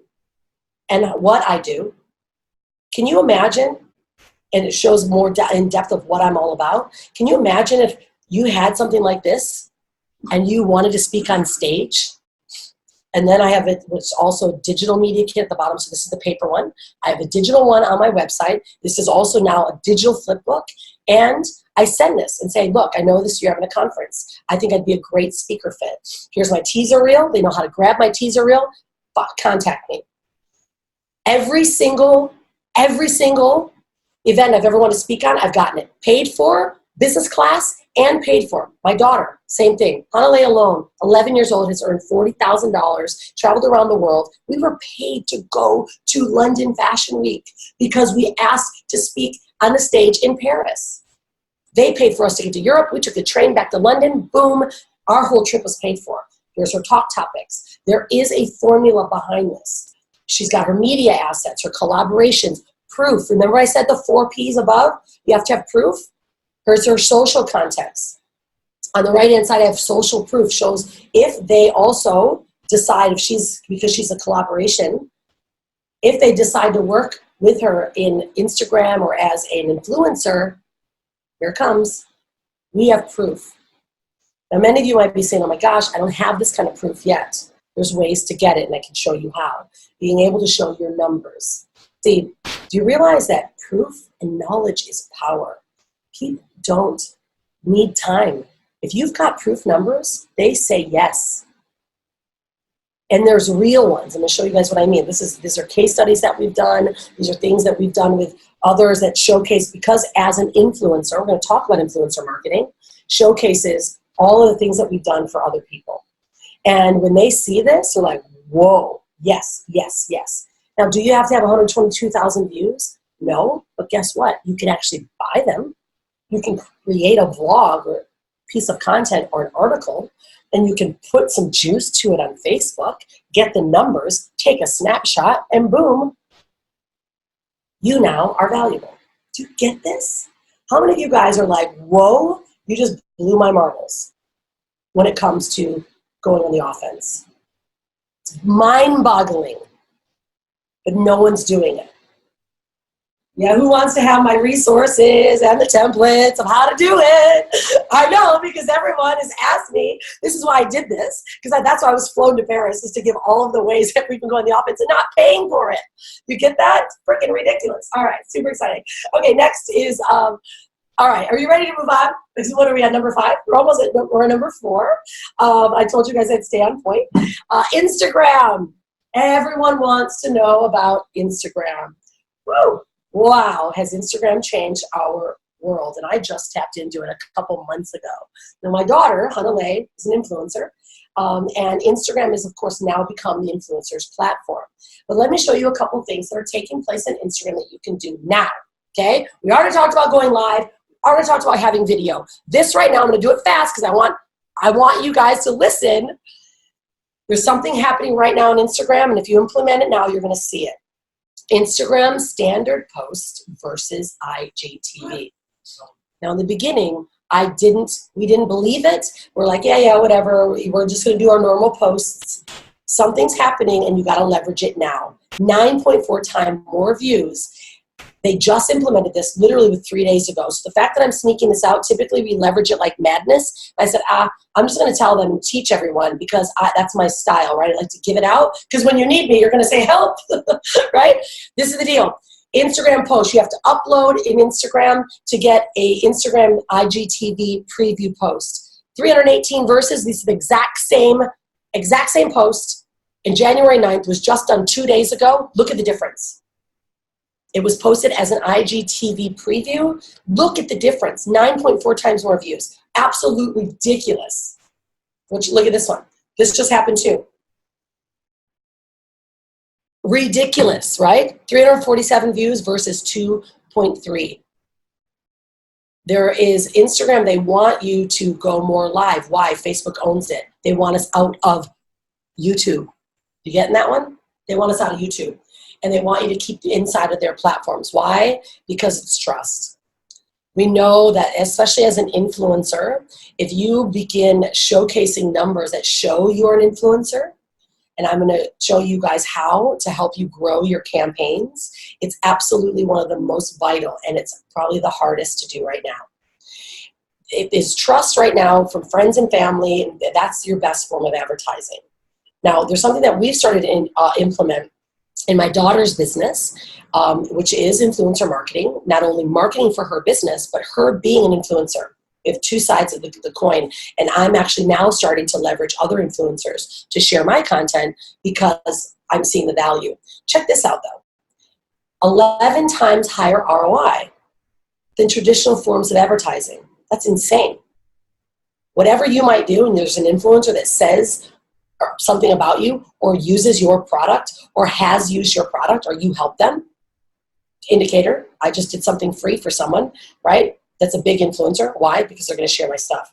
and what I do. Can you imagine? And it shows more in depth of what I'm all about. Can you imagine if you had something like this and you wanted to speak on stage? And then I have it, which is also a digital media kit at the bottom. So this is the paper one. I have a digital one on my website. This is also now a digital flip book. And I send this and say, look, I know this you're having a conference. I think I'd be a great speaker fit. Here's my teaser reel. They know how to grab my teaser reel. Contact me. Every single event I've ever wanted to speak on, I've gotten it. Paid for, business class, and paid for. My daughter, same thing. Hanalei alone, 11 years old, has earned $40,000, traveled around the world. We were paid to go to London Fashion Week because we asked to speak on the stage in Paris. They paid for us to get to Europe. We took the train back to London. Boom. Our whole trip was paid for. Here's her talk topics. There is a formula behind this. She's got her media assets, her collaborations, proof. Remember I said the 4 Ps above? You have to have proof. Here's her social context. On the right-hand side, I have social proof. Shows if they also decide, because she's a collaboration, if they decide to work with her in Instagram or as an influencer, here it comes. We have proof. Now, many of you might be saying, oh my gosh, I don't have this kind of proof yet. There's ways to get it, and I can show you how. Being able to show your numbers. See, do you realize that proof and knowledge is power? People don't need time. If you've got proof numbers, they say yes. And there's real ones. I'm going to show you guys what I mean. These are case studies that we've done. These are things that we've done with others that showcase, because as an influencer, we're going to talk about influencer marketing, showcases all of the things that we've done for other people. And when they see this, they're like, whoa, yes, yes, yes. Now, do you have to have 122,000 views? No, but guess what? You can actually buy them. You can create a vlog or piece of content or an article, and you can put some juice to it on Facebook, get the numbers, take a snapshot, and boom, you now are valuable. Do you get this? How many of you guys are like, whoa, you just blew my marbles when it comes to going on the offense? It's mind-boggling, but no one's doing it. Yeah, who wants to have my resources and the templates of how to do it? I know, because everyone has asked me. This is why I did this, because that's why I was flown to Paris, is to give all of the ways that we can go on the offense and not paying for it. You get that? It's freaking ridiculous. All right, super exciting. Okay, next is, all right, are you ready to move on? What are we at, number 5? We're at number 4. I told you guys I'd stay on point. Instagram. Everyone wants to know about Instagram. Woo! Wow, has Instagram changed our world? And I just tapped into it a couple months ago. Now, my daughter, Hanalei, is an influencer. And Instagram is, of course, now become the influencer's platform. But let me show you a couple things that are taking place on Instagram that you can do now. Okay? We already talked about going live. Already talked about having video. This right now, I'm going to do it fast because I want you guys to listen. There's something happening right now on Instagram, and if you implement it now, you're going to see it. Instagram standard post versus IGTV. Now, in the beginning, we didn't believe it. We're like, yeah, whatever. We're just going to do our normal posts. Something's happening, and you got to leverage it now. 9.4 times more views. They just implemented this literally with 3 days ago. So the fact that I'm sneaking this out, typically we leverage it like madness. I said, I'm just going to tell them and teach everyone, because that's my style, right? I like to give it out, because when you need me, you're going to say help, right? This is the deal. Instagram post, you have to upload in Instagram to get a Instagram IGTV preview post. 318 verses, these are the exact same post. And January 9th was just done 2 days ago. Look at the difference. It was posted as an IGTV preview. Look at the difference, 9.4 times more views. Absolutely ridiculous. Look at this one. This just happened too. Ridiculous, right? 347 views versus 2.3. There is Instagram, they want you to go more live. Why? Facebook owns it. They want us out of YouTube. You getting that one? They want us out of YouTube. And they want you to keep inside of their platforms. Why? Because it's trust. We know that, especially as an influencer, if you begin showcasing numbers that show you're an influencer, and I'm going to show you guys how to help you grow your campaigns, it's absolutely one of the most vital, and it's probably the hardest to do right now. It is trust right now from friends and family. That's your best form of advertising. Now, there's something that we've started to implement in my daughter's business, which is influencer marketing, not only marketing for her business, but her being an influencer. We have two sides of the coin, and I'm actually now starting to leverage other influencers to share my content because I'm seeing the value. Check this out, though. 11 times higher ROI than traditional forms of advertising. That's insane. Whatever you might do, and there's an influencer that says something about you or uses your product or has used your product or you help them, indicator, I just did something free for someone, right? That's a big influencer. Why? Because they're going to share my stuff.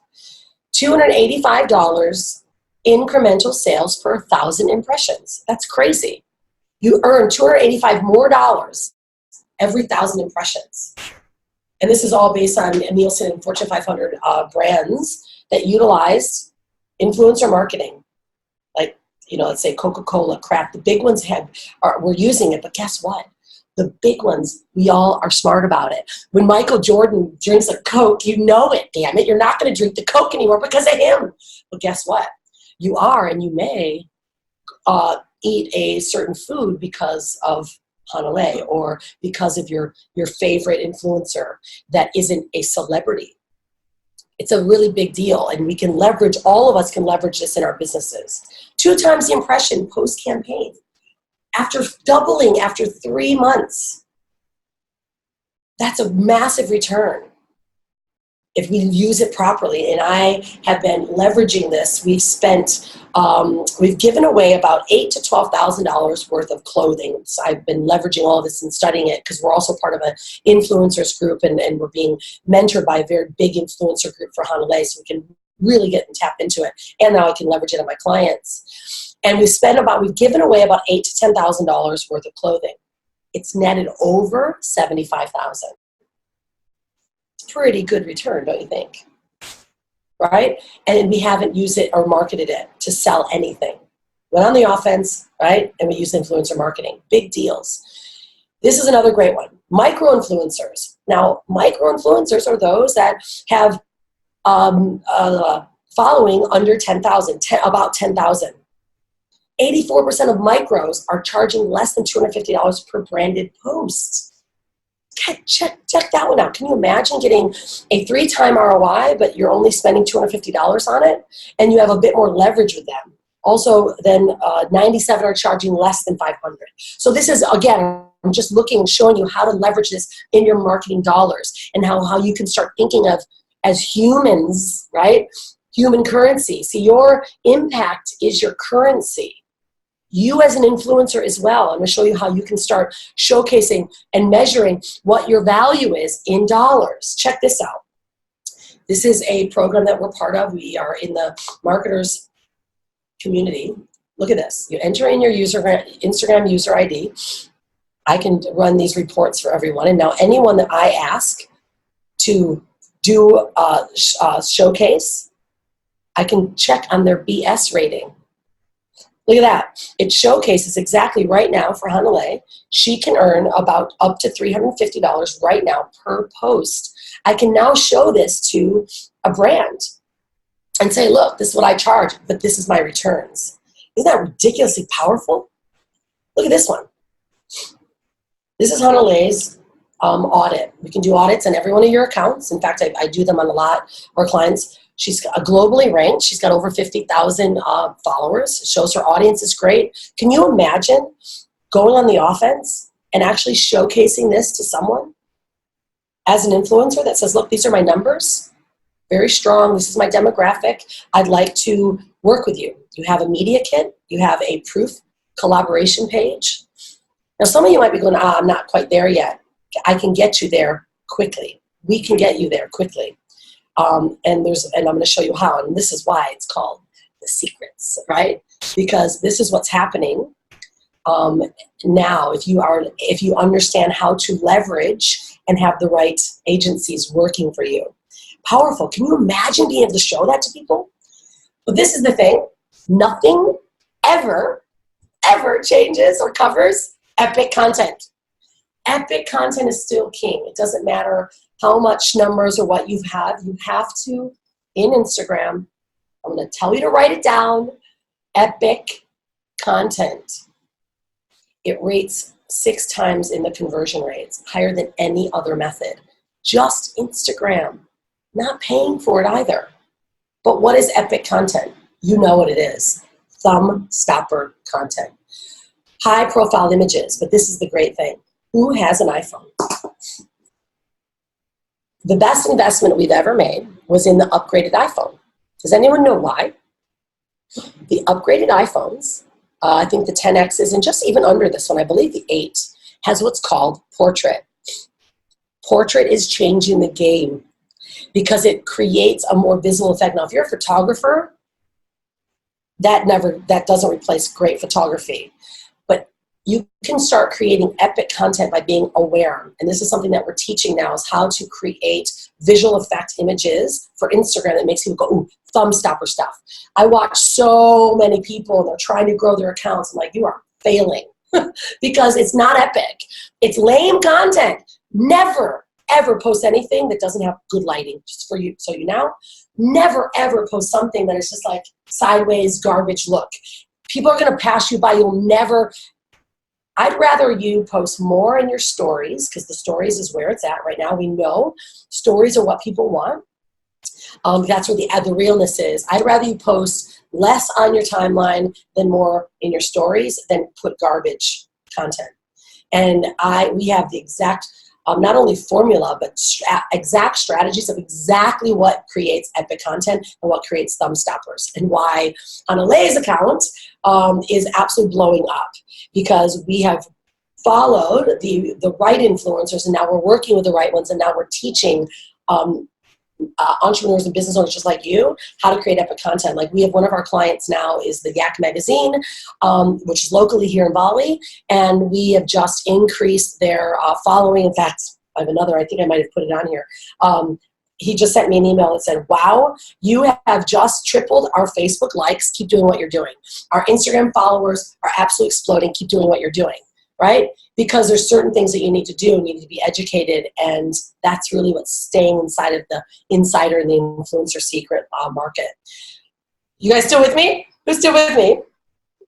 $285 incremental sales per 1,000 impressions. That's crazy. You earn $285 more every 1,000 impressions. And this is all based on Nielsen and Fortune 500 brands that utilize influencer marketing. Like, let's say Coca-Cola, Kraft, the big ones were using it, but guess what? The big ones, we all are smart about it. When Michael Jordan drinks a Coke, you know it, damn it. You're not going to drink the Coke anymore because of him. But guess what? You are, and you may eat a certain food because of Hanalei or because of your favorite influencer that isn't a celebrity. It's a really big deal, and we can leverage, all of us can leverage this in our businesses. 2 times the impression post-campaign. After doubling after 3 months. That's a massive return if we use it properly. And I have been leveraging this. We've given away about $8,000 to $12,000 worth of clothing. So I've been leveraging all of this and studying it because we're also part of an influencers group, and we're being mentored by a very big influencer group for Honolulu, so we can really get and tap into it. And now I can leverage it on my clients. And we've given away about $8,000 to $10,000 worth of clothing. It's netted over $75,000. It's pretty good return, don't you think? Right? And we haven't used it or marketed it to sell anything. Went on the offense, right? And we use influencer marketing. Big deals. This is another great one. Micro-influencers. Now, micro-influencers are those that have following under 10,000, about 10,000. 84% of micros are charging less than $250 per branded post. Check that one out. Can you imagine getting a 3-time ROI, but you're only spending $250 on it, and you have a bit more leverage with them? Also, then 97 are charging less than $500. So this is, again, I'm just looking and showing you how to leverage this in your marketing dollars, and how you can start thinking of as humans, right? Human currency. See, your impact is your currency. You as an influencer as well. I'm going to show you how you can start showcasing and measuring what your value is in dollars. Check this out. This is a program that we're part of. We are in the marketers community. Look at this. You enter in your Instagram user ID. I can run these reports for everyone. And now anyone that I ask to do a showcase, I can check on their BS rating. Look at that. It showcases exactly right now for Hanalei. She can earn about up to $350 right now per post. I can now show this to a brand and say, look, this is what I charge, but this is my returns. Isn't that ridiculously powerful? Look at this one. This is Hanalei's audit. We can do audits on every one of your accounts. In fact, I do them on a lot of our clients. She's globally ranked. She's got over 50,000 followers. It shows her audience is great. Can you imagine going on the offense and actually showcasing this to someone as an influencer that says, look, these are my numbers. Very strong. This is my demographic. I'd like to work with you. You have a media kit. You have a proof collaboration page. Now, some of you might be going, I'm not quite there yet. I can get you there quickly. We can get you there quickly. And I'm going to show you how, and this is why it's called the secrets, right? Because this is what's happening now. If you understand how to leverage and have the right agencies working for you, powerful. Can you imagine being able to show that to people? But this is the thing: nothing ever changes or covers epic content. Epic content is still king. It doesn't matter how much numbers or what you have to, in Instagram, I'm going to tell you to write it down, epic content. It rates 6 times in the conversion rates, higher than any other method. Just Instagram, not paying for it either. But what is epic content? You know what it is. Thumb stopper content. High profile images, but this is the great thing. Who has an iPhone? The best investment we've ever made was in the upgraded iPhone. Does anyone know why? The upgraded iPhones, I think the 10Xs, and just even under this one, I believe the 8, has what's called portrait. Portrait is changing the game because it creates a more visible effect. Now, if you're a photographer, that doesn't replace great photography. But you can start creating epic content by being aware. And this is something that we're teaching now, is how to create visual effect images for Instagram that makes people go, ooh, thumb stopper stuff. I watch so many people, and they're trying to grow their accounts. I'm like, you are failing because it's not epic. It's lame content. Never, ever post anything that doesn't have good lighting, just for you. So you know, never, ever post something that is just like sideways garbage look. People are going to pass you by. You'll never... I'd rather you post more in your stories, because the stories is where it's at right now. We know stories are what people want. That's where the realness is. I'd rather you post less on your timeline than more in your stories than put garbage content. And we have the exact, not only formula, but exact strategies of exactly what creates epic content and what creates thumb stoppers, and why on Alay's account is absolutely blowing up, because we have followed the right influencers, and now we're working with the right ones, and now we're teaching entrepreneurs and business owners just like you how to create epic content. Like, we have one of our clients now is the Yak Magazine, which is locally here in Bali, and we have just increased their following. In fact, I have another, I think I might have put it on here. He just sent me an email that said, wow, you have just tripled our Facebook likes. Keep doing what you're doing. Our Instagram followers are absolutely exploding. Keep doing what you're doing, right? Because there's certain things that you need to do. You need to be educated, and that's really what's staying inside of the insider and the influencer secret market. You guys still with me? Who's still with me?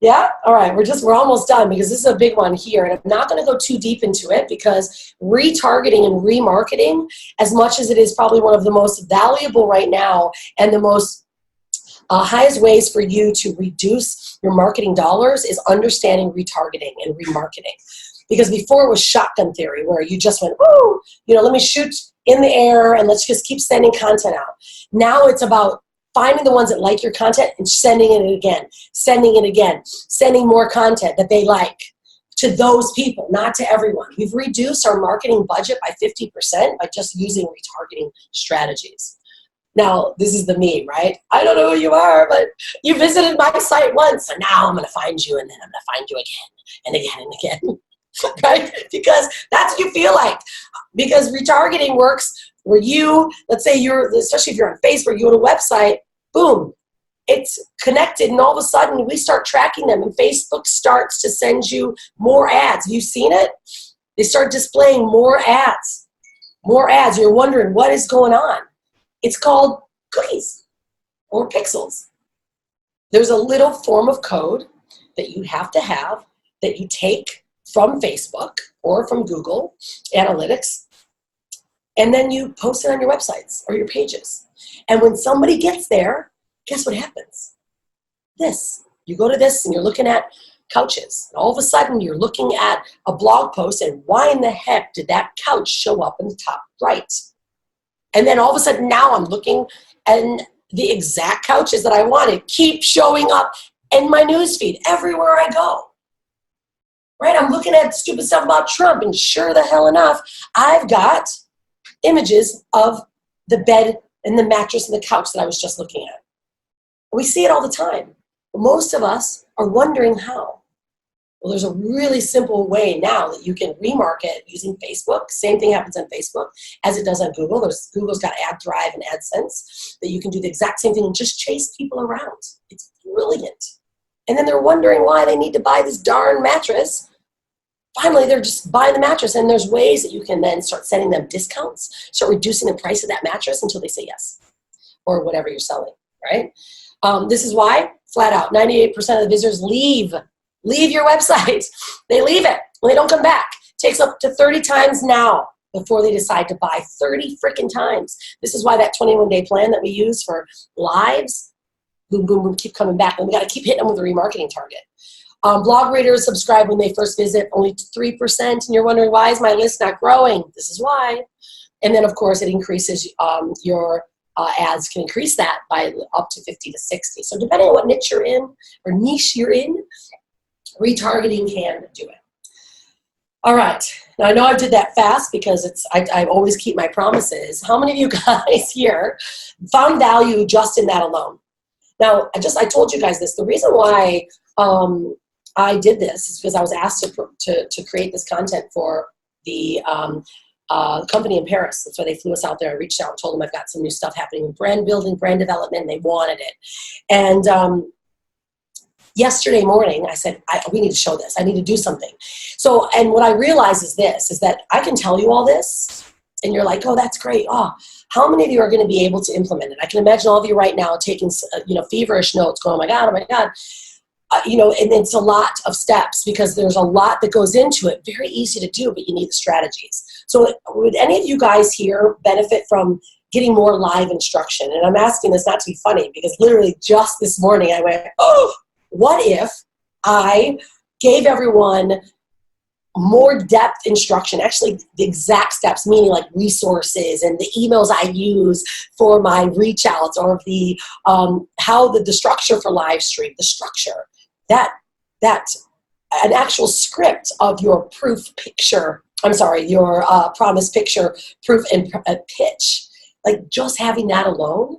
Yeah? All right, we're almost done, because this is a big one here, and I'm not going to go too deep into it, because retargeting and remarketing, as much as it is probably one of the most valuable right now and the most highest ways for you to reduce your marketing dollars, is understanding retargeting and remarketing. Because before it was shotgun theory, where you just went, oh, let me shoot in the air and let's just keep sending content out. Now it's about finding the ones that like your content and sending it again, sending more content that they like to those people, not to everyone. We've reduced our marketing budget by 50% by just using retargeting strategies. Now, this is the me, right? I don't know who you are, but you visited my site once, and now I'm going to find you, and then I'm going to find you again and again and again. Right? Because that's what you feel like. Because retargeting works where you, let's say especially if you're on Facebook, you go to a website, boom, it's connected, and all of a sudden we start tracking them, and Facebook starts to send you more ads. Have you seen it? They start displaying more ads. You're wondering what is going on. It's called cookies or pixels. There's a little form of code that you have to have that you take from Facebook or from Google Analytics, and then you post it on your websites or your pages. And when somebody gets there, guess what happens? This. You go to this and you're looking at couches. And all of a sudden you're looking at a blog post, and why in the heck did that couch show up in the top right? And then all of a sudden now I'm looking, and the exact couches that I wanted keep showing up in my newsfeed everywhere I go. Right? I'm looking at stupid stuff about Trump, and sure the hell enough, I've got images of the bed and the mattress and the couch that I was just looking at. We see it all the time. But most of us are wondering how. Well, there's a really simple way now that you can remarket using Facebook. Same thing happens on Facebook as it does on Google. Google's got AdThrive and AdSense that you can do the exact same thing and just chase people around. It's brilliant. And then they're wondering why they need to buy this darn mattress. Finally, they're just buying the mattress, and there's ways that you can then start sending them discounts, start reducing the price of that mattress until they say yes, or whatever you're selling, right? This is why, flat out, 98% of the visitors leave your website. They leave it, and they don't come back. It takes up to 30 times now before they decide to buy. 30 freaking times. This is why that 21-day plan that we use for lives, boom, boom, boom, keep coming back. And we got to keep hitting them with a remarketing target. Blog readers subscribe when they first visit, only 3%. And you're wondering, why is my list not growing? This is why. And then, of course, it increases your ads can increase that by up to 50 to 60. So depending on what niche you're in, retargeting can do it. All right. Now, I know I did that fast because I always keep my promises. How many of you guys here found value just in that alone? Now, I told you guys this. The reason why I did this is because I was asked to create this content for the company in Paris. That's why they flew us out there. I reached out and told them I've got some new stuff happening in brand building, brand development, and they wanted it. And yesterday morning, I said, we need to show this. I need to do something. So, and what I realize is this, is that I can tell you all this, and you're like, oh, that's great. Oh, how many of you are going to be able to implement it? I can imagine all of you right now taking, feverish notes, going, oh my God. And it's a lot of steps because there's a lot that goes into it. Very easy to do, but you need the strategies. So would any of you guys here benefit from getting more live instruction. And I'm asking this not to be funny, because literally just this morning I went, oh, what if I gave everyone more depth instruction, actually the exact steps, meaning like resources and the emails I use for my reach outs, or the how the structure for live stream, the structure, that an actual script of your proof picture, I'm sorry, your promise picture, proof, and pitch. Like, just having that alone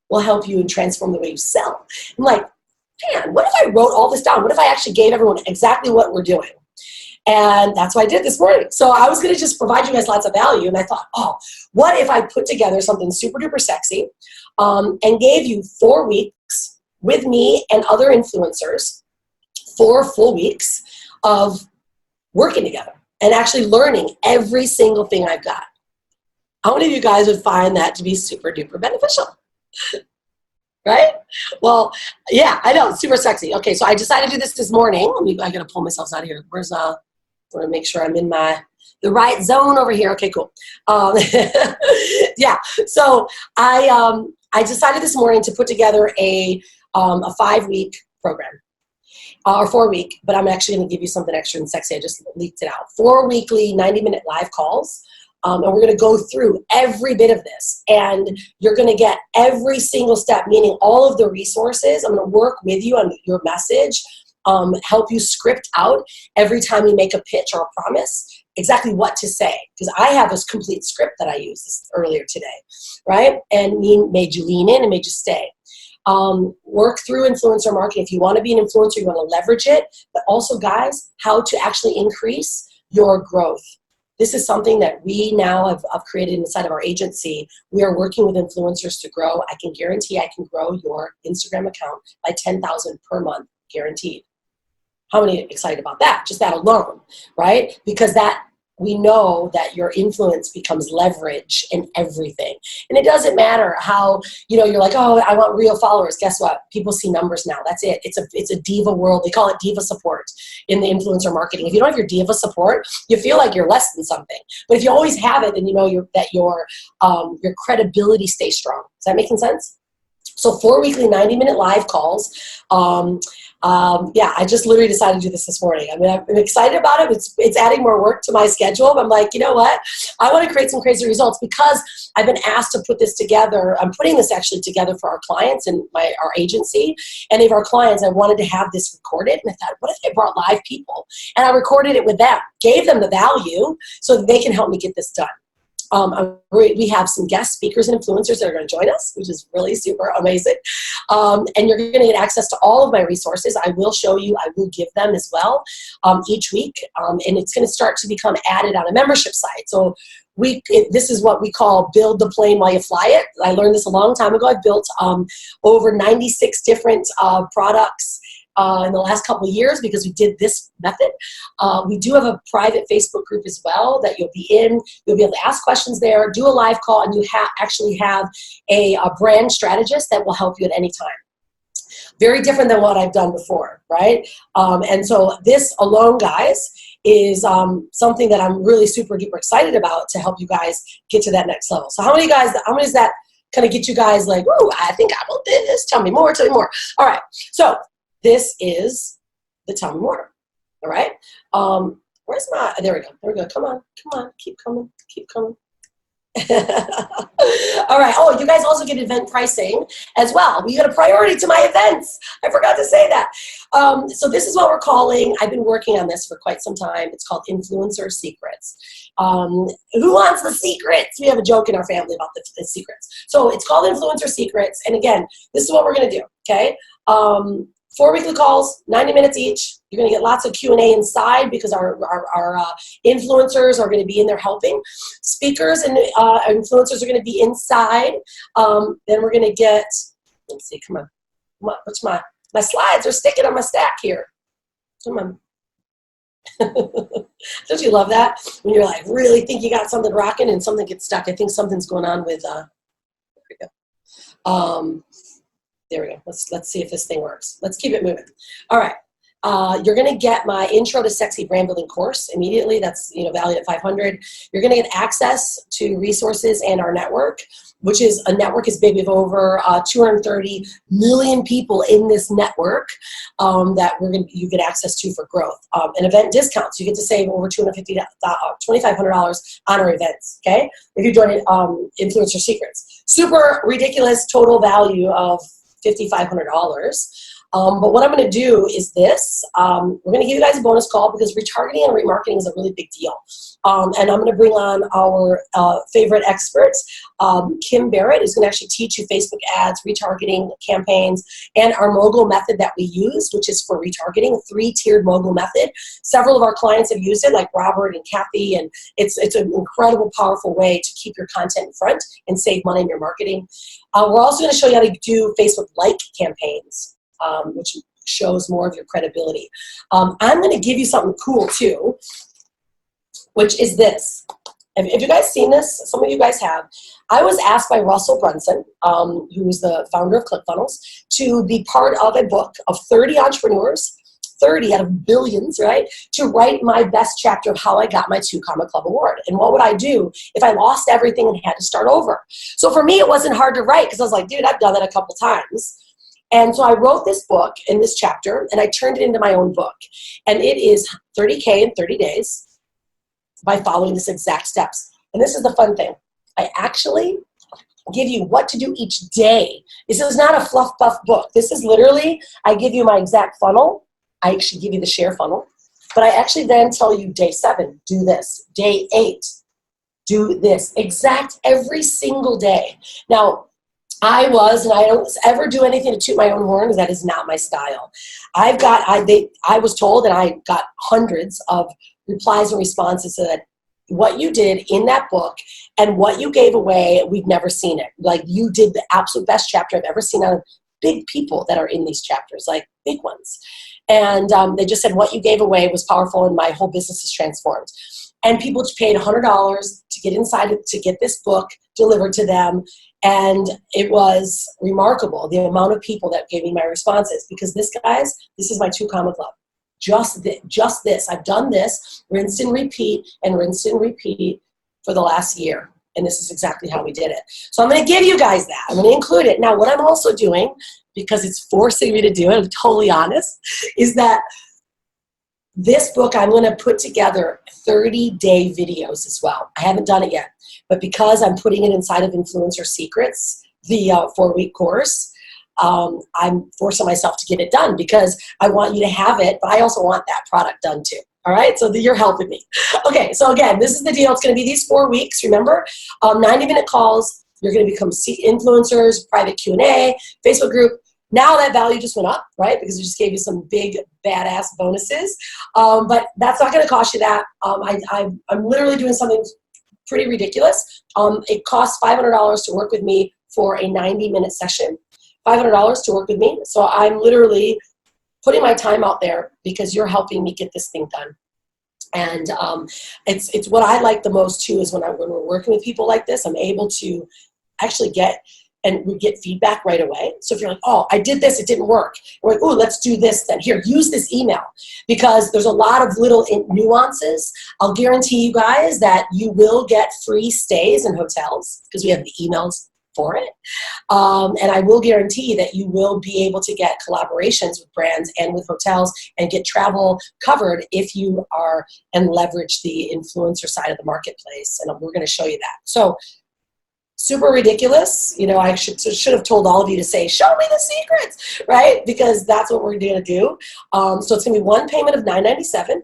will help you and transform the way you sell. I'm like, man, what if I wrote all this down? What if I actually gave everyone exactly what we're doing? And that's what I did this morning. So I was going to just provide you guys lots of value. And I thought, oh, what if I put together something super duper sexy and gave you 4 weeks with me and other influencers, 4 full weeks of working together and actually learning every single thing I've got. How many of you guys would find that to be super duper beneficial? Right? Well, yeah, I know, super sexy. Okay, so I decided to do this morning. I got to pull myself out of here. I want to make sure I'm in the right zone over here. Okay, cool. Yeah, so I decided this morning to put together a 5-week program. Or 4-week, but I'm actually going to give you something extra and sexy. I just leaked it out. 4 weekly 90-minute live calls. And we're going to go through every bit of this. And you're going to get every single step, meaning all of the resources. I'm going to work with you on your message, help you script out every time you make a pitch or a promise, exactly what to say. Because I have this complete script that I used earlier today, right? And made you lean in and made you stay. Work through influencer marketing. If you want to be an influencer, you want to leverage it, but also, guys, how to actually increase your growth. This is something that we now have created inside of our agency. We are working with influencers to grow. I can guarantee I can grow your Instagram account by 10,000 per month, guaranteed. How many are excited about that? Just that alone, right? Because that we know that your influence becomes leverage in everything. And it doesn't matter how, you're like, oh, I want real followers. Guess what? People see numbers now. That's it. It's a diva world. They call it diva support in the influencer marketing. If you don't have your diva support, you feel like you're less than something. But if you always have it, then that your credibility stays strong. Is that making sense? So 4 weekly 90-minute live calls. Yeah, I just literally decided to do this morning. I mean, I'm excited about it. It's adding more work to my schedule. But I'm like, you know what? I want to create some crazy results because I've been asked to put this together. I'm putting this actually together for our clients and our agency. And if our clients, I wanted to have this recorded. And I thought, what if I brought live people? And I recorded it with them, gave them the value so that they can help me get this done. We have some guest speakers and influencers that are going to join us, which is really super amazing. And you're going to get access to all of my resources. I will show you, I will give them as well each week. And it's going to start to become added on a membership site. So this is what we call build the plane while you fly it. I learned this a long time ago. I've built over 96 different products in the last couple of years because we did this method. We do have a private Facebook group as well that you'll be in. You'll be able to ask questions there, do a live call, and you actually have a brand strategist that will help you at any time. Very different than what I've done before, right? And so this alone, guys, is something that I'm really super duper excited about to help you guys get to that next level. So how many does that kind of get you guys like, ooh, I think I will do this. Tell me more. All right. So this is the Tell Me More. All right. Where's my, there we go. Come on. Keep coming. All right. Oh, you guys also get event pricing as well. We got a priority to my events. I forgot to say that. So this is what we're calling, I've been working on this for quite some time. It's called Influencer Secrets. Who wants the secrets? We have a joke in our family about the secrets. So it's called Influencer Secrets. And again, this is what we're going to do. Okay. 4 weekly calls, 90 minutes each. You're going to get lots of Q&A inside because our influencers are going to be in there helping. Speakers and influencers are going to be inside. Then we're going to get, let's see, come on. What's my slides are sticking on my stack here. Come on. Don't you love that? When you're like, really think you got something rocking and something gets stuck. I think something's going on with, there we go. There we go. Let's see if this thing works. Let's keep it moving. All right. You're going to get my Intro to Sexy Brand Building course immediately. That's valued at $500. You're going to get access to resources and our network, which is a network as big. We have over 230 million people in this network that you get access to for growth. And event discounts. You get to save over $2,500 on our events. Okay, if you join Influencer Secrets, super ridiculous total value of $5,500. But what I'm going to do is this. We're going to give you guys a bonus call because retargeting and remarketing is a really big deal. And I'm going to bring on our favorite experts, Kim Barrett, who's going to actually teach you Facebook ads, retargeting campaigns, and our mogul method that we use, which is for retargeting, a 3-tiered mogul method. Several of our clients have used it, like Robert and Kathy, and it's an incredible, powerful way to keep your content in front and save money in your marketing. We're also going to show you how to do Facebook like campaigns, which shows more of your credibility. I'm going to give you something cool too, which is this. Have you guys seen this? Some of you guys have. I was asked by Russell Brunson, who's the founder of ClickFunnels, to be part of a book of 30 entrepreneurs, 30 out of billions, right, to write my best chapter of how I got my 2 Comma Club award. And what would I do if I lost everything and had to start over? So for me, it wasn't hard to write because I was like, dude, I've done that a couple times. And so I wrote this book in this chapter, and I turned it into my own book. And it is 30K in 30 days by following this exact steps. And this is the fun thing. I actually give you what to do each day. This is not a fluff buff book. This is literally, I give you my exact funnel. I actually give you the share funnel. But I actually then tell you day 7, do this. Day 8, do this. Exact every single day. Now, I don't ever do anything to toot my own horn because that is not my style. I was told, and I got hundreds of replies and responses to that. What you did in that book and what you gave away, we've never seen it. Like, you did the absolute best chapter I've ever seen out of big people that are in these chapters, like big ones. And they just said what you gave away was powerful and my whole business is transformed. And people paid $100 to get inside it, to get this book delivered to them. And it was remarkable, the amount of people that gave me my responses. Because this is my 2 Comma Club. Just this. I've done this, rinse and repeat for the last year. And this is exactly how we did it. So I'm going to give you guys that. I'm going to include it. Now, what I'm also doing, because it's forcing me to do it, I'm totally honest, is that this book, I'm going to put together 30-day videos as well. I haven't done it yet. But because I'm putting it inside of Influencer Secrets, the 4-week course, I'm forcing myself to get it done because I want you to have it, but I also want that product done too. All right, so you're helping me. Okay, so again, this is the deal. It's going to be these 4 weeks. Remember, 90-minute calls. You're going to become influencers, private Q&A, Facebook group. Now that value just went up, right? Because we just gave you some big, badass bonuses. But that's not going to cost you that. I'm literally doing something pretty ridiculous. It costs $500 to work with me for a 90-minute session. $500 to work with me. So I'm literally putting my time out there because you're helping me get this thing done. And it's what I like the most too is when we're working with people like this, I'm able to actually we get feedback right away. So if you're like, oh, I did this, it didn't work. We're like, oh, let's do this then. Here, use this email. Because there's a lot of little nuances. I'll guarantee you guys that you will get free stays in hotels because we have the emails for it. And I will guarantee that you will be able to get collaborations with brands and with hotels and get travel covered if you are and leverage the influencer side of the marketplace. And we're going to show you that. So super ridiculous. I should have told all of you to say, show me the secrets, right? Because that's what we're going to do. So it's going to be one payment of $9.97.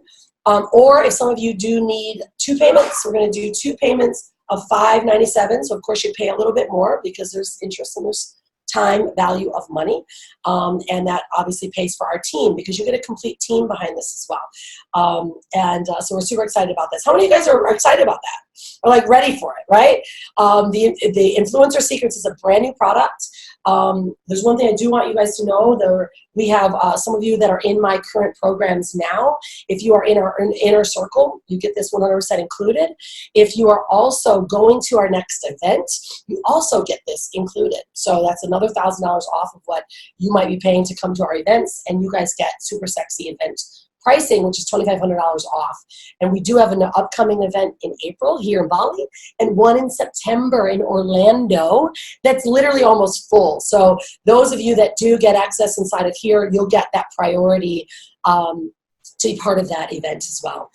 Or if some of you do need 2 payments, we're going to do 2 payments of $5.97. So of course you pay a little bit more because there's interest and there's time value of money. And that obviously pays for our team because you get a complete team behind this as well. So we're super excited about this. How many of you guys are excited about that? Are like ready for it, right? The Influencer Secrets is a brand new product. There's one thing I do want you guys to know. We have some of you that are in my current programs now. If you are in our inner circle, you get this 100% included. If you are also going to our next event, you also get this included. So that's another $1,000 off of what you might be paying to come to our events, and you guys get super sexy event pricing, which is $2,500 off. And we do have an upcoming event in April here in Bali and one in September in Orlando that's literally almost full. So those of you that do get access inside of here, you'll get that priority to be part of that event as well.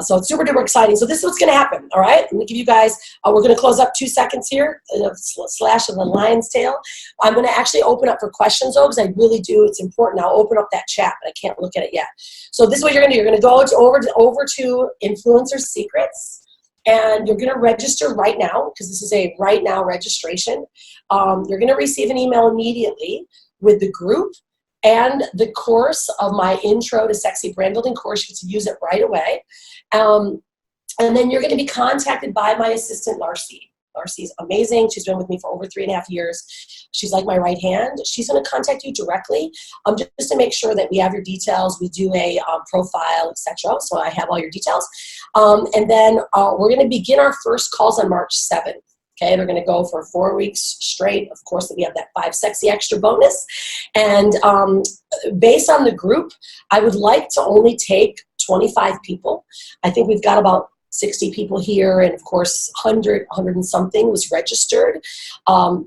So it's super duper exciting. So this is what's going to happen. All right. I'm going to give you guys, we're going to close up 2 seconds here, slash of the lion's tail. I'm going to actually open up for questions though, because I really do. It's important. I'll open up that chat, but I can't look at it yet. So this is what you're going to do. You're going to go over to Influencer Secrets, and you're going to register right now, because this is a right now registration. You're going to receive an email immediately with the group and the course of my Intro to Sexy Brand Building course. You get to use it right away. And then you're going to be contacted by my assistant, Larcy. Larcy's amazing. She's been with me for over 3.5 years. She's like my right hand. She's going to contact you directly just to make sure that we have your details. We do a profile, etc. So I have all your details. And then we're going to begin our first calls on March 7th. Okay, they're going to go for 4 weeks straight. Of course, we have that 5 sexy extra bonus. And based on the group, I would like to only take 25 people. I think we've got about 60 people here, and of course 100 and something was registered.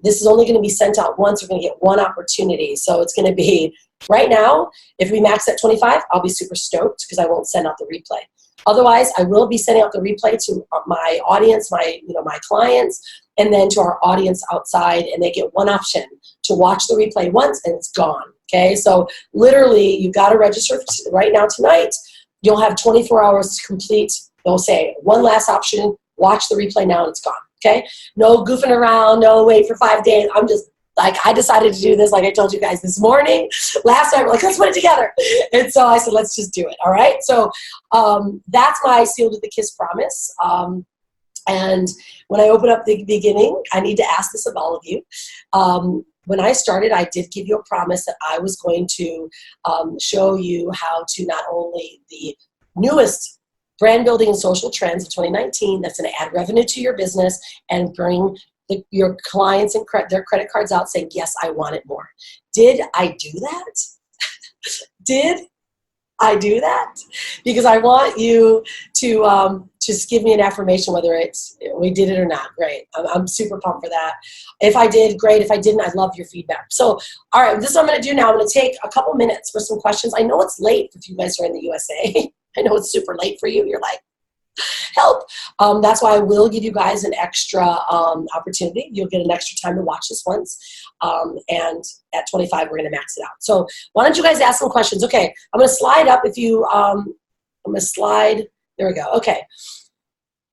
This is only going to be sent out once. We're going to get one opportunity. So it's going to be right now. If we max at 25, I'll be super stoked because I won't send out the replay. Otherwise, I will be sending out the replay to my audience, my clients, and then to our audience outside, and they get one option to watch the replay once, and it's gone. Okay, so literally, you've got to register right now tonight. You'll have 24 hours to complete. They'll say one last option, watch the replay now, and it's gone. Okay, no goofing around, no wait for 5 days. I'm just like, I decided to do this, like I told you guys this morning. Last night, we're like, let's put it together. And so I said, let's just do it. All right. So that's my sealed with a kiss promise. And when I open up the beginning, I need to ask this of all of you. When I started, I did give you a promise that I was going to show you how to not only the newest brand building and social trends of 2019 that's going to add revenue to your business and bring your clients and their credit cards out saying, yes, I want it more. Did I do that? Did I do that? Because I want you to just give me an affirmation whether we did it or not. Great. I'm super pumped for that. If I did, great. If I didn't, I'd love your feedback. So, all right, this is what I'm going to do now. I'm going to take a couple minutes for some questions. I know it's late if you guys are in the USA. I know it's super late for you. You're like, help. That's why I will give you guys an extra opportunity. You'll get an extra time to watch this once. And at 25, we're going to max it out. So why don't you guys ask some questions? Okay, I'm going to slide up if you, I'm going to slide. There we go. Okay.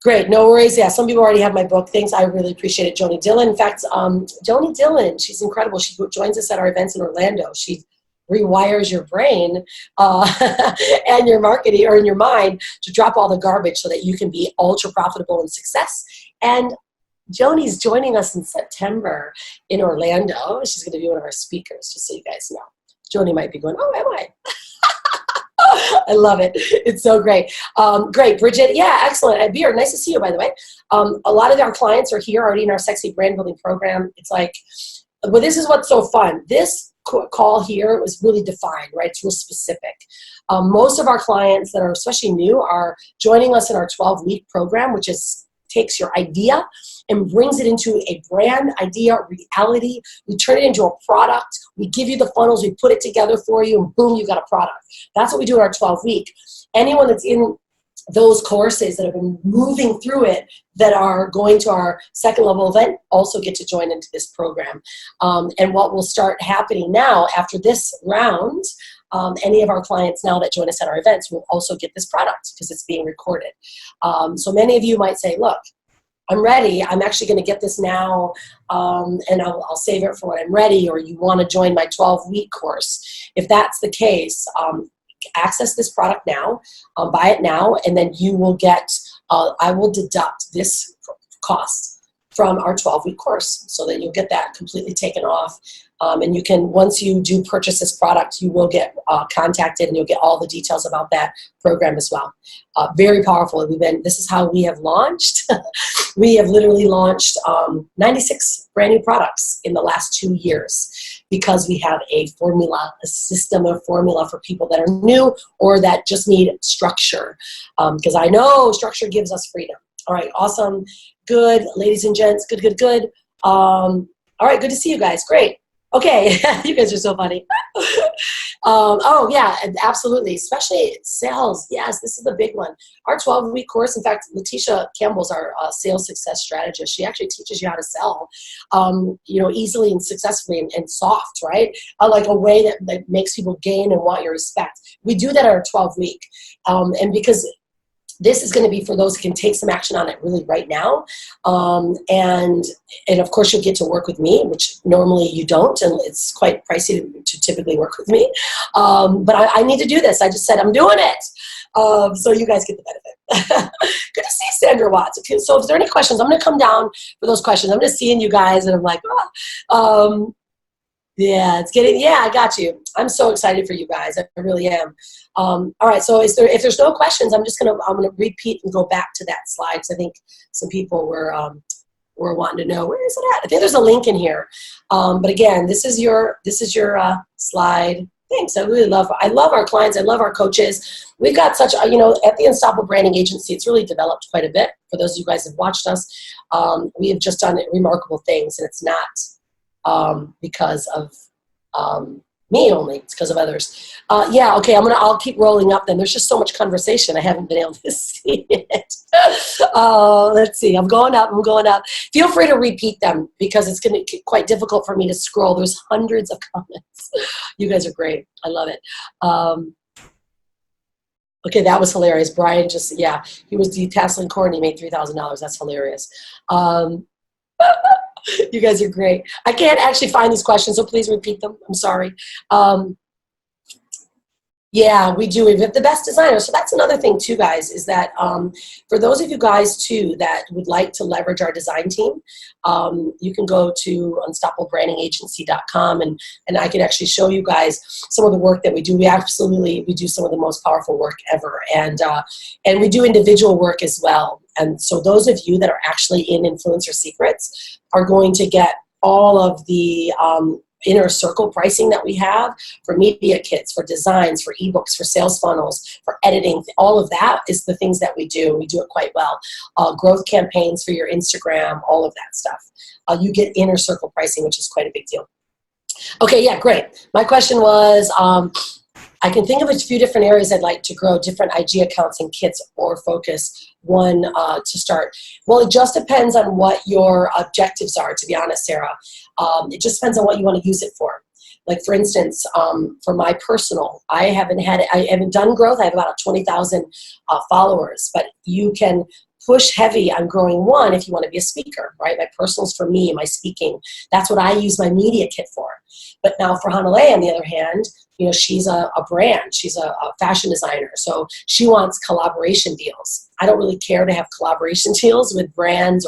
Great. No worries. Yeah, some people already have my book. Thanks. I really appreciate it. Joni Dillon. In fact, Joni Dillon, she's incredible. She joins us at our events in Orlando. She rewires your brain and your marketing or in your mind to drop all the garbage so that you can be ultra profitable and success. And Joni's joining us in September in Orlando. She's going to be one of our speakers, just so you guys know. Joni might be going, oh, am I? I love it. It's so great. Great. Bridget, yeah, excellent. Beer, nice to see you, by the way. A lot of our clients are here already in our Sexy Brand Building program. It's like, well, this is what's so fun. This call here was really defined, right? It's real specific. Most of our clients that are especially new are joining us in our 12-week program, which takes your idea and brings it into a brand idea reality. We turn it into a product. We give you the funnels. We put it together for you, and boom, you got a product. That's what we do in our 12-week. Anyone that's in those courses that have been moving through it that are going to our second level event also get to join into this program. And what will start happening now after this round, any of our clients now that join us at our events will also get this product because it's being recorded. So many of you might say, look, I'm ready. I'm actually going to get this now, and I'll save it for when I'm ready, or you want to join my 12-week course. If that's the case, access this product now, buy it now, and then you will get, I will deduct this cost from our 12-week course, so that you'll get that completely taken off. And you can, once you do purchase this product, you will get contacted, and you'll get all the details about that program as well. Very powerful. This is how we have launched. We have literally launched 96 brand new products in the last 2 years, because we have a formula, a system of formula for people that are new or that just need structure. Because I know structure gives us freedom. All right, awesome. Good, ladies and gents. Good, good, good. All right, good to see you guys. Great. Okay, you guys are so funny. Oh, yeah, absolutely. Especially sales. Yes, this is the big one. Our 12-week course, in fact, Letitia Campbell's our sales success strategist. She actually teaches you how to sell, easily and successfully and soft, right? Like a way that makes people gain and want your respect. We do that at our 12-week. And because this is going to be for those who can take some action on it really right now. And of course, you'll get to work with me, which normally you don't, and it's quite pricey to typically work with me. But I need to do this. I just said I'm doing it. So you guys get the benefit. Good to see Sandra Watts. Okay, so if there are any questions, I'm going to come down for those questions. I'm just seeing you guys, and I'm like, yeah, I got you. I'm so excited for you guys. I really am. All right, so if there's no questions, I'm gonna repeat and go back to that slide, because I think some people were wanting to know, where is it at? I think there's a link in here. But again, this is your slide. Thanks. I love our clients. I love our coaches. We've got such at the Unstoppable Branding Agency, it's really developed quite a bit. For those of you guys who have watched us, we have just done remarkable things, and it's not because of me only, it's because of others. Okay, I'll keep rolling up then. There's just so much conversation, I haven't been able to see it. Let's see, I'm going up. Feel free to repeat them, because it's going to be quite difficult for me to scroll. There's hundreds of comments. You guys are great. I love it. Okay, that was hilarious. Brian he was detasseling corn. He made $3,000. That's hilarious. You guys are great. I can't actually find these questions, so please repeat them. I'm sorry. Yeah, we do. We have the best designers. So that's another thing too, guys, is that for those of you guys too that would like to leverage our design team, you can go to unstoppablebrandingagency.com, and I can actually show you guys some of the work that we do. We do some of the most powerful work ever, and we do individual work as well. And so those of you that are actually in Influencer Secrets are going to get all of the inner circle pricing that we have for media kits, for designs, for ebooks, for sales funnels, for editing. All of that is the things that we do. We do it quite well. Growth campaigns for your Instagram, all of that stuff. You get inner circle pricing, which is quite a big deal. Okay, yeah, great. My question was, I can think of a few different areas I'd like to grow, different IG accounts and kits, or focus one to start. Well, it just depends on what your objectives are, to be honest, Sarah. It just depends on what you want to use it for. Like, for instance, for my personal, I haven't done growth. I have about 20,000 followers, but you can push heavy on growing one if you want to be a speaker, right? My personal's for me, my speaking. That's what I use my media kit for. But now for Hanalei, on the other hand, she's a brand. She's a fashion designer. So she wants collaboration deals. I don't really care to have collaboration deals with brands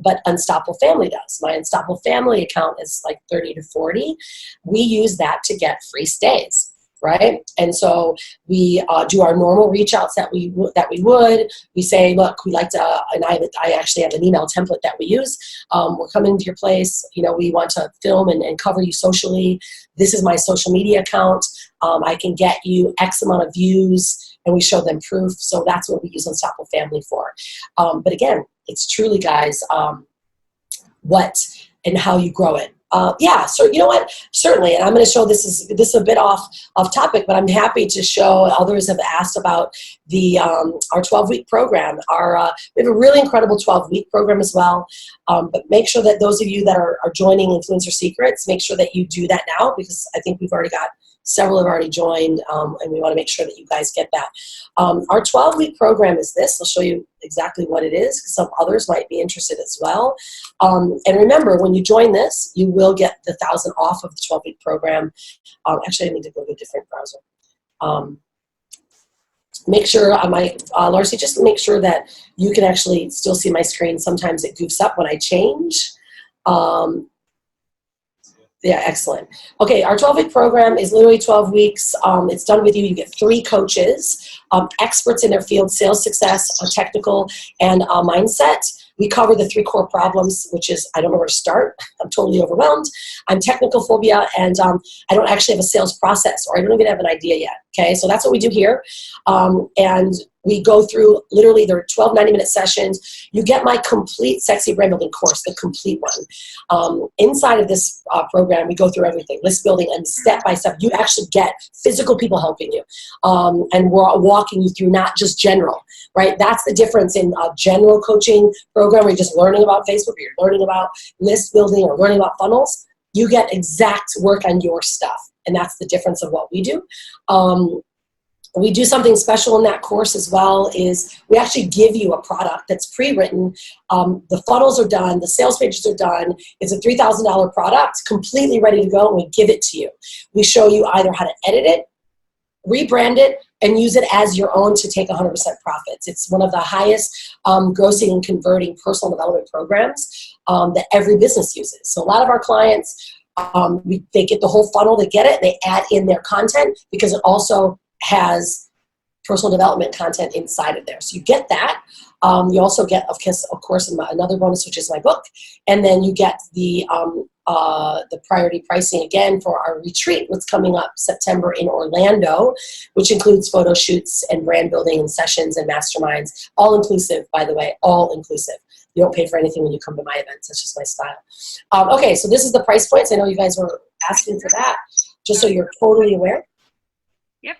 but Unstoppable Family does. My Unstoppable Family account is like 30 to 40. We use that to get free stays, right? And so we do our normal reach outs that we would. We say, look, we like to, and I actually have an email template that we use. We're coming to your place. We want to film and cover you socially. This is my social media account. I can get you X amount of views, and we show them proof. So that's what we use Unstoppable Family for. But again, it's truly, guys, what and how you grow it. So you know what? Certainly, and I'm going to show this is a bit off topic, but I'm happy to show. Others have asked about the our 12-week program. We have a really incredible 12-week program as well. But make sure that those of you that are joining Influencer Secrets, make sure that you do that now, because I think we've already got several have already joined, and we want to make sure that you guys get that. Our 12-week program is this. I'll show you exactly what it is, because some others might be interested as well. And remember, when you join this, you will get the 1,000 off of the 12-week program. Actually, I need to go to a different browser. make sure on my, Larcy, just make sure that you can actually still see my screen. Sometimes it goofs up when I change. Yeah, excellent. Okay, our 12-week program is literally 12 weeks. It's done with you. You get 3 coaches, experts in their field, sales success, technical, and mindset. We cover the 3 core problems, which is I don't know where to start. I'm totally overwhelmed. I'm technical phobia, and I don't actually have a sales process, or I don't even have an idea yet. Okay, so that's what we do here. And we go through, literally, there are 12 90-minute sessions. You get my complete Sexy Brand Building course, the complete one. Inside of this program, we go through everything, list building, and step by step. You actually get physical people helping you. And we're walking you through, not just general, right? That's the difference in a general coaching program where you're just learning about Facebook, or you're learning about list building, or learning about funnels. You get exact work on your stuff. And that's the difference of what we do. We do something special in that course as well, is we actually give you a product that's pre-written. The funnels are done, the sales pages are done. It's a $3,000 product, completely ready to go, and we give it to you. We show you either how to edit it, rebrand it, and use it as your own to take 100% profits. It's one of the highest grossing and converting personal development programs that every business uses. So a lot of our clients, they get the whole funnel, they get it, they add in their content, because it also has personal development content inside of there. So you get that. You also get, of course, another bonus, which is my book. And then you get the priority pricing again for our retreat, what's coming up September in Orlando, which includes photo shoots and brand building and sessions and masterminds, all inclusive, by the way, all inclusive. You don't pay for anything when you come to my events. That's just my style. Okay, so this is the price points. I know you guys were asking for that, just so you're totally aware. Yep.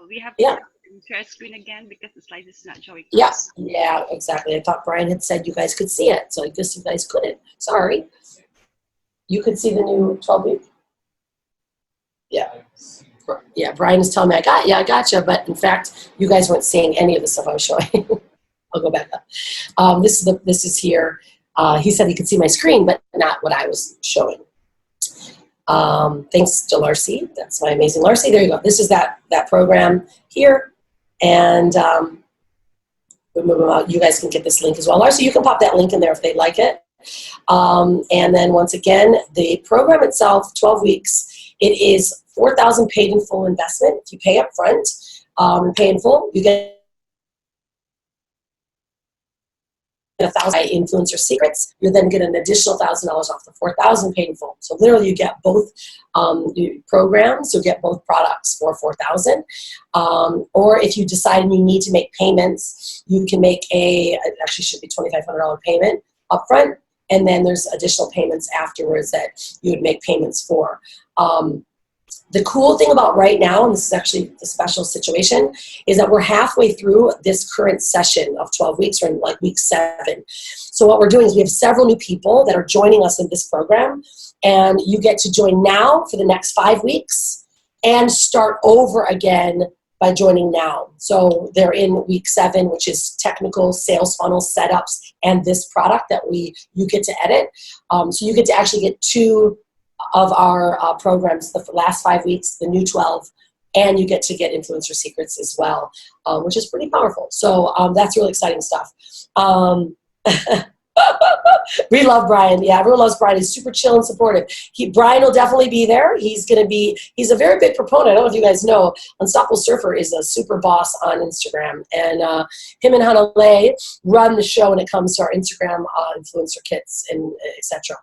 We have to share screen again because the slide is not showing. Yes. Yeah, exactly. I thought Brian had said you guys could see it, so I guess you guys couldn't. Sorry. You could see the new 12-week? Yeah. Yeah, Brian is telling me, I gotcha, but in fact, you guys weren't seeing any of the stuff I was showing. I'll go back up. This is here. He said he could see my screen, but not what I was showing. Thanks to Larcy. That's my amazing Larcy. There you go. This is that program here. And you guys can get this link as well. Larcy, you can pop that link in there if they'd like it. And then once again, the program itself, 12 weeks, it is $4,000 paid in full investment. If you pay up front and pay in full, you get $1,000 influencer secrets. You then get an additional $1,000 off the $4,000 paid in full. So literally, you get both programs. You'll get both products for $4,000. Or if you decide and you need to make payments, you can make it actually should be $2,500 payment upfront, and then there's additional payments afterwards that you would make payments for. The cool thing about right now, and this is actually the special situation, is that we're halfway through this current session of 12 weeks. We're in like week 7. So what we're doing is we have several new people that are joining us in this program, and you get to join now for the next 5 weeks and start over again by joining now. So they're in week 7, which is technical sales funnel setups and this product that you get to edit. So you get to actually get 2 of our programs, the last 5 weeks, the new 12, and you get to get influencer secrets as well, which is pretty powerful. So that's really exciting stuff. We love Brian. Yeah, everyone loves Brian. He's super chill and supportive. Brian will definitely be there. He's a very big proponent. I don't know if you guys know, Unstoppable Surfer is a super boss on Instagram. And him and Hanalei run the show when it comes to our Instagram influencer kits and etc.